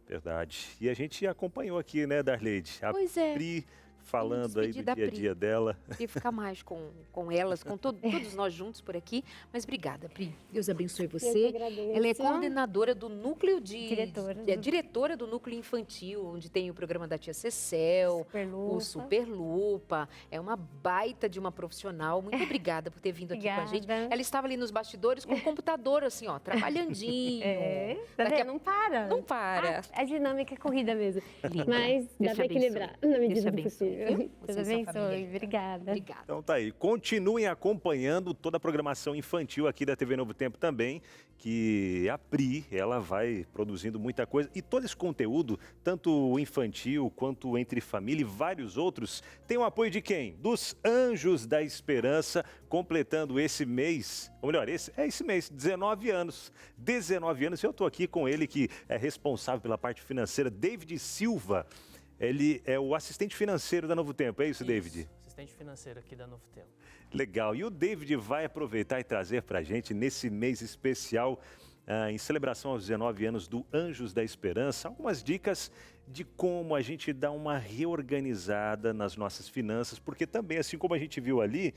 C: Verdade. E a gente acompanhou aqui, né, Darleide?
B: Pois é.
C: Pri falando aí do dia a dia dela.
B: Queria ficar mais com elas, com todos nós juntos por aqui. Mas obrigada, Pri. Deus abençoe você. Ela é coordenadora do núcleo diretora do núcleo infantil, onde tem o programa da Tia Cecel, o Super Lupa. É uma baita de uma profissional. Muito obrigada por ter vindo aqui com a gente. Ela estava ali nos bastidores com o computador, assim, ó, trabalhandinho.
G: Não para.
B: Não para.
G: A dinâmica é corrida mesmo.
B: Linda.
G: Mas dá para equilibrar na medida do possível.
B: Deus
G: abençoe. Obrigada.
C: Então tá aí. Continuem acompanhando toda a programação infantil aqui da TV Novo Tempo também, que a Pri, ela vai produzindo muita coisa. E todo esse conteúdo, tanto infantil quanto Entre Família e vários outros, tem o apoio de quem? Dos Anjos da Esperança, completando esse mês, ou melhor, esse mês, 19 anos. 19 anos, eu tô aqui com ele, que é responsável pela parte financeira, David Silva. Ele é o assistente financeiro da Novo Tempo, é isso, David?
H: Assistente financeiro aqui da Novo Tempo.
C: Legal. E o David vai aproveitar e trazer para a gente, nesse mês especial, em celebração aos 19 anos do Anjos da Esperança, algumas dicas de como a gente dá uma reorganizada nas nossas finanças, porque também, assim como a gente viu ali,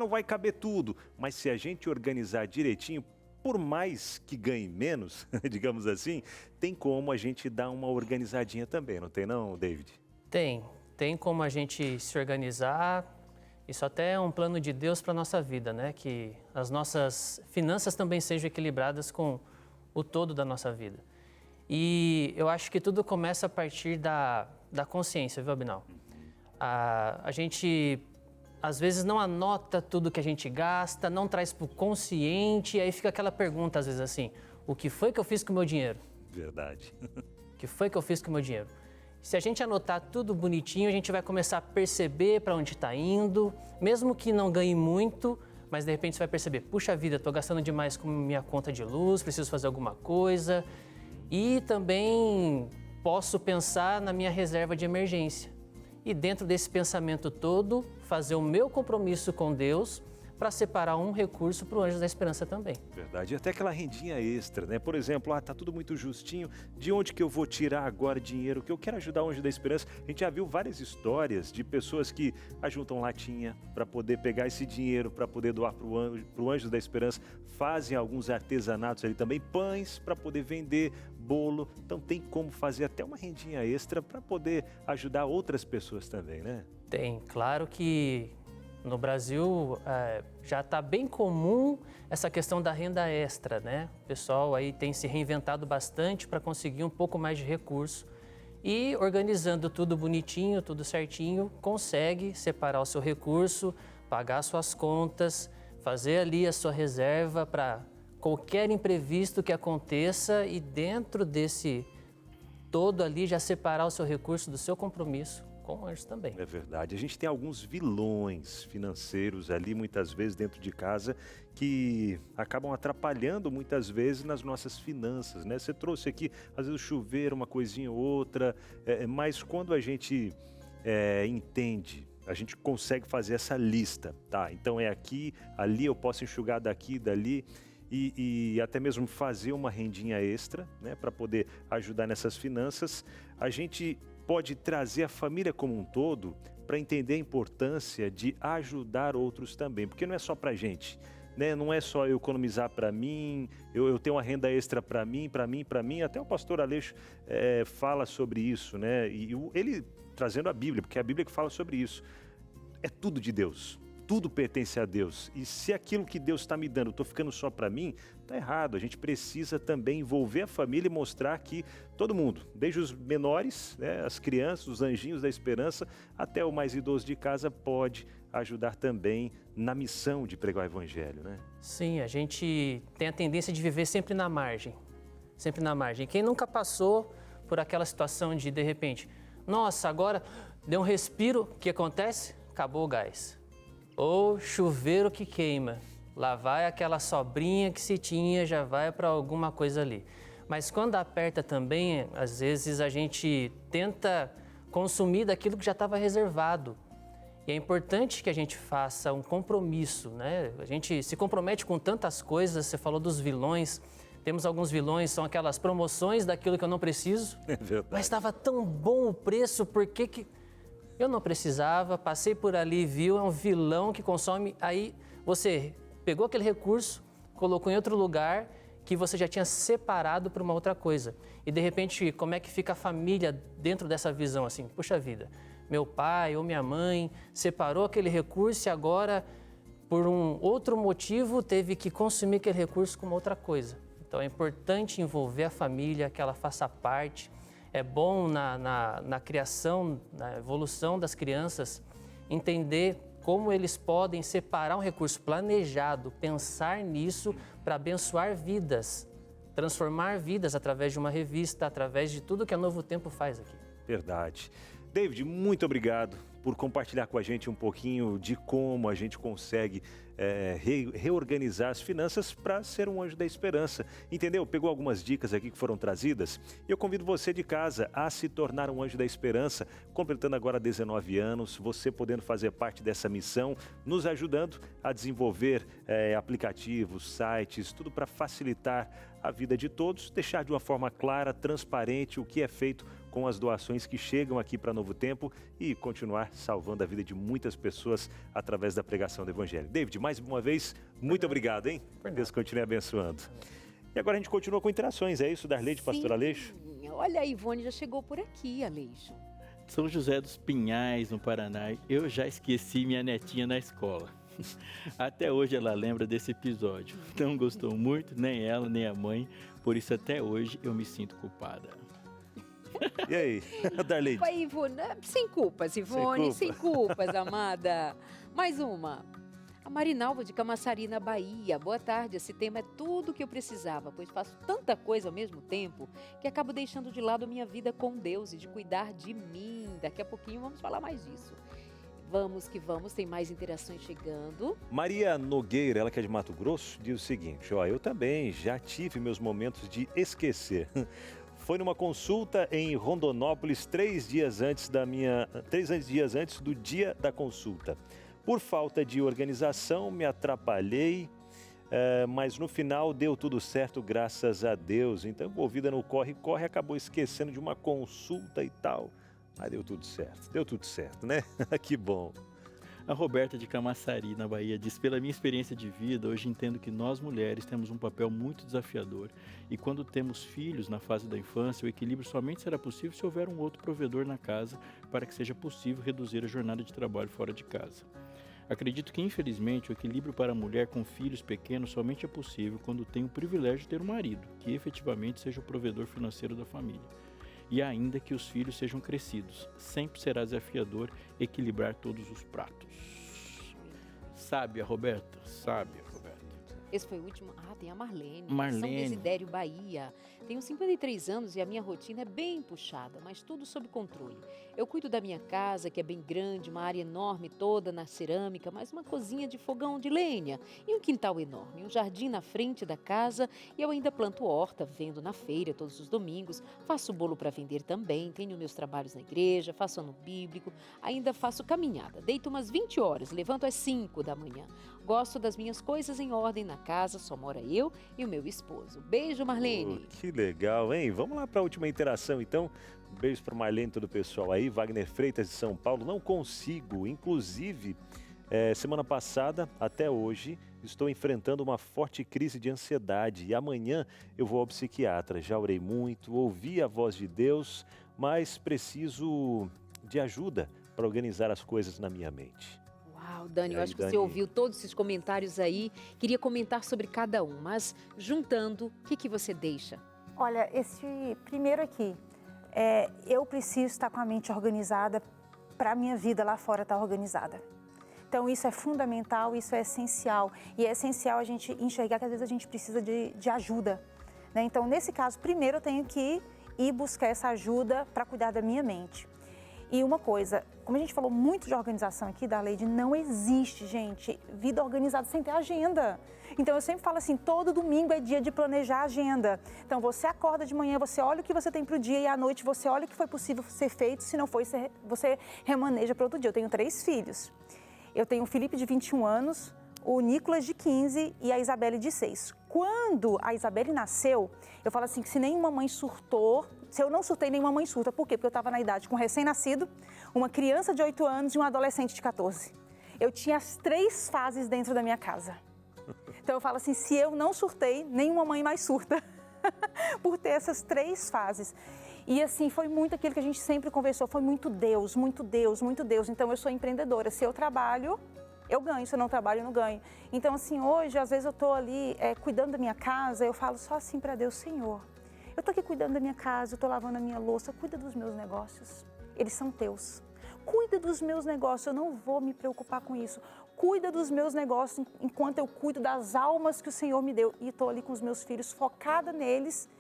C: não vai caber tudo, mas se a gente organizar direitinho, por mais que ganhe menos, digamos assim, tem como a gente dar uma organizadinha também, não tem não, David?
H: Tem como a gente se organizar. Isso até é um plano de Deus para a nossa vida, né? Que as nossas finanças também sejam equilibradas com o todo da nossa vida. E eu acho que tudo começa a partir da consciência, viu, Abinal? A gente às vezes não anota tudo que a gente gasta, não traz para o consciente, e aí fica aquela pergunta, às vezes assim, o que foi que eu fiz com o meu dinheiro?
C: Verdade.
H: O que foi que eu fiz com o meu dinheiro? Se a gente anotar tudo bonitinho, a gente vai começar a perceber para onde está indo, mesmo que não ganhe muito, mas de repente você vai perceber, puxa vida, estou gastando demais com minha conta de luz, preciso fazer alguma coisa. E também posso pensar na minha reserva de emergência. E dentro desse pensamento todo, fazer o meu compromisso com Deus para separar um recurso para o Anjos da Esperança também.
C: Verdade. E até aquela rendinha extra, né? Por exemplo, tá tudo muito justinho, de onde que eu vou tirar agora dinheiro? Que eu quero ajudar o Anjo da Esperança. A gente já viu várias histórias de pessoas que ajuntam latinha para poder pegar esse dinheiro, para poder doar para o Anjo da Esperança. Fazem alguns artesanatos ali também, pães para poder vender, bolo. Então tem como fazer até uma rendinha extra para poder ajudar outras pessoas também, né?
H: Tem. Claro que no Brasil já está bem comum essa questão da renda extra, né? O pessoal aí tem se reinventado bastante para conseguir um pouco mais de recurso e organizando tudo bonitinho, tudo certinho, consegue separar o seu recurso, pagar suas contas, fazer ali a sua reserva para qualquer imprevisto que aconteça e dentro desse todo ali já separar o seu recurso do seu compromisso com o anjo também.
C: É verdade. A gente tem alguns vilões financeiros ali, muitas vezes dentro de casa, que acabam atrapalhando muitas vezes nas nossas finanças, né? Você trouxe aqui, às vezes, o chuveiro, uma coisinha ou outra, mas quando a gente entende, a gente consegue fazer essa lista, tá? Então é aqui, ali, eu posso enxugar daqui, dali, e até mesmo fazer uma rendinha extra, né? Para poder ajudar nessas finanças. A gente pode trazer a família como um todo para entender a importância de ajudar outros também, porque não é só para a gente, né? Não é só eu economizar para mim, eu tenho uma renda extra para mim, até o pastor Aleixo fala sobre isso, né? E ele trazendo a Bíblia, porque é a Bíblia que fala sobre isso, é tudo de Deus. Tudo pertence a Deus. E se aquilo que Deus está me dando, estou ficando só para mim, está errado. A gente precisa também envolver a família e mostrar que todo mundo, desde os menores, né, as crianças, os anjinhos da esperança, até o mais idoso de casa, pode ajudar também na missão de pregar o evangelho, né?
H: Sim, a gente tem a tendência de viver sempre na margem. Sempre na margem. Quem nunca passou por aquela situação de repente, nossa, agora deu um respiro, o que acontece? Acabou o gás. Ou chuveiro que queima, lá vai aquela sobrinha que se tinha, já vai para alguma coisa ali. Mas quando aperta também, às vezes a gente tenta consumir daquilo que já estava reservado. E é importante que a gente faça um compromisso, né? A gente se compromete com tantas coisas, você falou dos vilões, temos alguns vilões, são aquelas promoções daquilo que eu não preciso.
C: É verdade.
H: Mas estava tão bom o preço, por que... Eu não precisava, passei por ali, viu, é um vilão que consome. Aí você pegou aquele recurso, colocou em outro lugar que você já tinha separado para uma outra coisa. E de repente, como é que fica a família dentro dessa visão assim? Puxa vida, meu pai ou minha mãe separou aquele recurso e agora, por um outro motivo, teve que consumir aquele recurso com uma outra coisa. Então é importante envolver a família, que ela faça parte. É bom na criação, na evolução das crianças, entender como eles podem separar um recurso planejado, pensar nisso para abençoar vidas, transformar vidas através de uma revista, através de tudo que a Novo Tempo faz aqui.
C: Verdade. David, muito obrigado por compartilhar com a gente um pouquinho de como a gente consegue reorganizar as finanças para ser um anjo da esperança. Entendeu? Pegou algumas dicas aqui que foram trazidas e eu convido você de casa a se tornar um anjo da esperança, completando agora 19 anos, você podendo fazer parte dessa missão, nos ajudando a desenvolver aplicativos, sites, tudo para facilitar a vida de todos, deixar de uma forma clara, transparente o que é feito com as doações que chegam aqui para Novo Tempo e continuar salvando a vida de muitas pessoas através da pregação do Evangelho. David, mais uma vez, muito obrigado, hein? Deus continue abençoando. E agora a gente continua com interações, é isso, Darley, pastor Aleixo?
B: Olha, a Ivone já chegou por aqui, Aleixo.
A: São José dos Pinhais, no Paraná. Eu já esqueci minha netinha na escola. Até hoje ela lembra desse episódio. Não gostou muito, nem ela, nem a mãe. Por isso até hoje eu me sinto culpada.
C: E aí, Darley?
B: Pai, Ivone, sem culpas, Ivone, sem culpas, amada. Mais uma. A Marinalva de Camaçari, na Bahia. Boa tarde, esse tema é tudo o que eu precisava, pois faço tanta coisa ao mesmo tempo que acabo deixando de lado a minha vida com Deus e de cuidar de mim. Daqui a pouquinho vamos falar mais disso. Vamos que vamos, tem mais interações chegando.
C: Maria Nogueira, ela que é de Mato Grosso, diz o seguinte, eu também já tive meus momentos de esquecer. Foi numa consulta em Rondonópolis 3 dias antes do dia da consulta. Por falta de organização, me atrapalhei, mas no final deu tudo certo, graças a Deus. Então, envolvida no corre-corre, acabou esquecendo de uma consulta e tal. Mas deu tudo certo, né? Que bom.
A: A Roberta de Camaçari, na Bahia, diz: pela minha experiência de vida, hoje entendo que nós mulheres temos um papel muito desafiador e quando temos filhos na fase da infância, o equilíbrio somente será possível se houver um outro provedor na casa para que seja possível reduzir a jornada de trabalho fora de casa. Acredito que, infelizmente, o equilíbrio para a mulher com filhos pequenos somente é possível quando tem o privilégio de ter um marido, que efetivamente seja o provedor financeiro da família. E ainda que os filhos sejam crescidos, sempre será desafiador equilibrar todos os pratos. Sábia, Roberta, sábia, Roberta.
B: Esse foi o último. Ah, tem a Marlene.
A: Marlene.
B: São Desidério, Bahia. Tenho 53 anos e a minha rotina é bem puxada, mas tudo sob controle. Eu cuido da minha casa, que é bem grande, uma área enorme toda na cerâmica, mais uma cozinha de fogão de lenha e um quintal enorme, um jardim na frente da casa e eu ainda planto horta, vendo na feira todos os domingos, faço bolo para vender também, tenho meus trabalhos na igreja, faço ano bíblico, ainda faço caminhada, deito umas 20 horas, levanto às 5 da manhã. Gosto das minhas coisas em ordem na casa, só mora eu e o meu esposo. Beijo, Marlene.
C: Que legal, hein? Vamos lá para a última interação, então. Um beijo para Marlene e todo o pessoal aí. Wagner Freitas de São Paulo. Não consigo, inclusive, semana passada até hoje, estou enfrentando uma forte crise de ansiedade e amanhã eu vou ao psiquiatra. Já orei muito, ouvi a voz de Deus, mas preciso de ajuda para organizar as coisas na minha mente.
B: Uau, Dani,
C: E
B: eu
C: aí,
B: acho que
C: Dani?
B: você ouviu todos esses comentários aí. Queria comentar sobre cada um, mas juntando, o que você deixa?
F: Olha, esse primeiro aqui, eu preciso estar com a mente organizada para a minha vida lá fora estar organizada. Então isso é fundamental, isso é essencial. E é essencial a gente enxergar que às vezes a gente precisa de ajuda, né? Então nesse caso, primeiro eu tenho que ir buscar essa ajuda para cuidar da minha mente. E uma coisa, como a gente falou muito de organização aqui, da Leide, não existe, gente, vida organizada sem ter agenda. Então eu sempre falo assim, todo domingo é dia de planejar a agenda. Então você acorda de manhã, você olha o que você tem para o dia e à noite você olha o que foi possível ser feito, se não foi, você remaneja para outro dia. Eu tenho 3 filhos. Eu tenho o Felipe de 21 anos, o Nicolas de 15 e a Isabelle de 6. Quando a Isabelle nasceu, eu falo assim que se nenhuma mãe surtou, se eu não surtei, nenhuma mãe surta. Por quê? Porque eu estava na idade com um recém-nascido, uma criança de 8 anos e um adolescente de 14. Eu tinha as 3 fases dentro da minha casa. Então eu falo assim, se eu não surtei, nenhuma mãe mais surta por ter essas 3 fases. E assim, foi muito aquilo que a gente sempre conversou, foi muito Deus, muito Deus, muito Deus. Então eu sou empreendedora, se eu trabalho, eu ganho, se eu não trabalho, eu não ganho. Então assim, hoje, às vezes eu estou ali cuidando da minha casa, eu falo só assim para Deus, Senhor, eu estou aqui cuidando da minha casa, eu estou lavando a minha louça, cuida dos meus negócios, eles são teus. Cuida dos meus negócios, eu não vou me preocupar com isso. Cuida dos meus negócios enquanto eu cuido das almas que o Senhor me deu. E estou ali com os meus filhos, focada neles.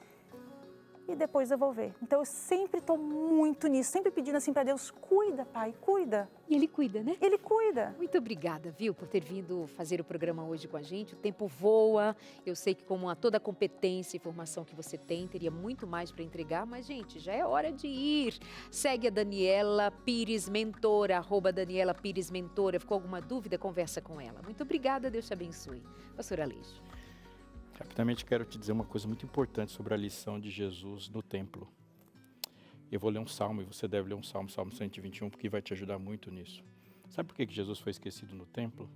F: E depois eu vou ver. Então eu sempre estou muito nisso, sempre pedindo assim para Deus, cuida, Pai, cuida.
B: E ele cuida, né?
F: Ele cuida.
B: Muito obrigada, viu, por ter vindo fazer o programa hoje com a gente. O tempo voa. Eu sei que com toda a competência e formação que você tem, teria muito mais para entregar, mas, gente, já é hora de ir. Segue a Daniela Pires Mentora, @Daniela Pires Mentora. Ficou alguma dúvida? Conversa com ela. Muito obrigada, Deus te abençoe. Pastora Aleixo.
A: Rapidamente quero te dizer uma coisa muito importante sobre a lição de Jesus no templo. Eu vou ler um salmo e você deve ler um salmo, Salmo 121, porque vai te ajudar muito nisso. Sabe por que Jesus foi esquecido no templo?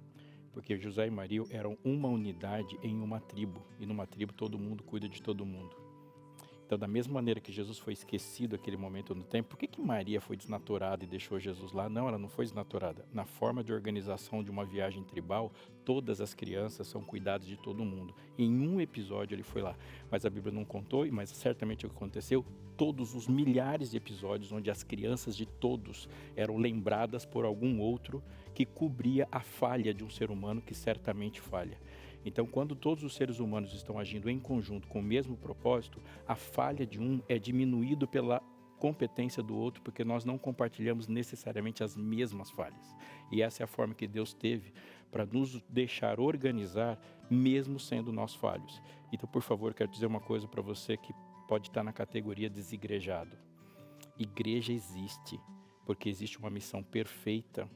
A: Porque José e Maria eram uma unidade em uma tribo. E numa tribo todo mundo cuida de todo mundo. Então, da mesma maneira que Jesus foi esquecido naquele momento no templo, por que Maria foi desnaturada e deixou Jesus lá? Não, ela não foi desnaturada. Na forma de organização de uma viagem tribal, todas as crianças são cuidadas de todo mundo. Em um episódio ele foi lá, mas a Bíblia não contou, mas certamente o que aconteceu, todos os milhares de episódios onde as crianças de todos eram lembradas por algum outro que cobria a falha de um ser humano que certamente falha. Então, quando todos os seres humanos estão agindo em conjunto com o mesmo propósito, a falha de um é diminuído pela competência do outro, porque nós não compartilhamos necessariamente as mesmas falhas. E essa é a forma que Deus teve para nos deixar organizar, mesmo sendo nós falhos. Então, por favor, quero dizer uma coisa para você que pode estar na categoria desigrejado. Igreja existe, porque existe uma missão perfeita,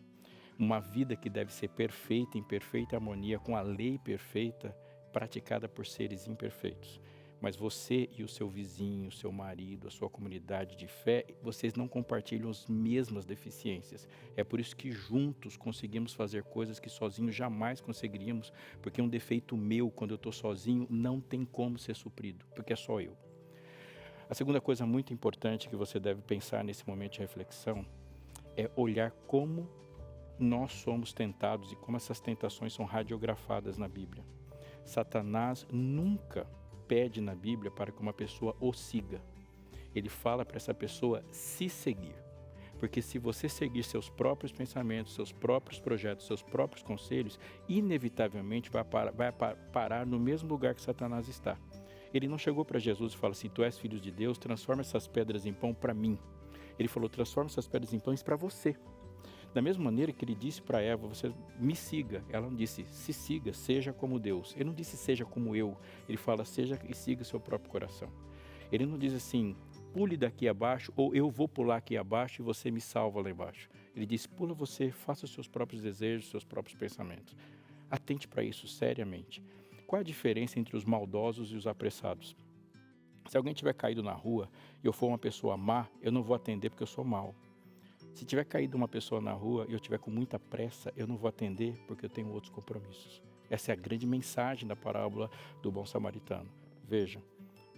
A: uma vida que deve ser perfeita, em perfeita harmonia, com a lei perfeita, praticada por seres imperfeitos. Mas você e o seu vizinho, o seu marido, a sua comunidade de fé, vocês não compartilham as mesmas deficiências. É por isso que juntos conseguimos fazer coisas que sozinhos jamais conseguiríamos, porque um defeito meu, quando eu estou sozinho, não tem como ser suprido, porque é só eu. A segunda coisa muito importante que você deve pensar nesse momento de reflexão é olhar como nós somos tentados e como essas tentações são radiografadas na Bíblia. Satanás nunca pede na Bíblia para que uma pessoa o siga. Ele fala para essa pessoa se seguir. Porque se você seguir seus próprios pensamentos, seus próprios projetos, seus próprios conselhos, inevitavelmente vai parar no mesmo lugar que Satanás está. Ele não chegou para Jesus e falou assim, tu és filho de Deus, transforma essas pedras em pão para mim. Ele falou, transforma essas pedras em pães para você. Da mesma maneira que ele disse para Eva, você me siga. Ela não disse, se siga, seja como Deus. Ele não disse, seja como eu. Ele fala, seja e siga seu próprio coração. Ele não diz assim, pule daqui abaixo, ou eu vou pular aqui abaixo e você me salva lá embaixo. Ele diz, pula você, faça os seus próprios desejos, seus próprios pensamentos. Atente para isso seriamente. Qual a diferença entre os maldosos e os apressados? Se alguém tiver caído na rua e eu for uma pessoa má, eu não vou atender porque eu sou mau. Se tiver caído uma pessoa na rua e eu tiver com muita pressa, eu não vou atender porque eu tenho outros compromissos. Essa é a grande mensagem da parábola do bom samaritano. Veja,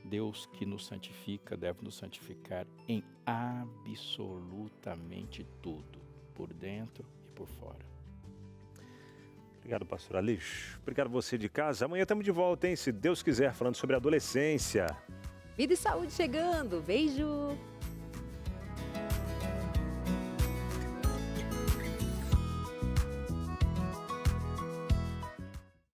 A: Deus que nos santifica deve nos santificar em absolutamente tudo, por dentro e por fora.
C: Obrigado, pastor Aleixo. Obrigado você de casa. Amanhã estamos de volta, hein? Se Deus quiser, falando sobre adolescência.
B: Vida e saúde chegando. Beijo!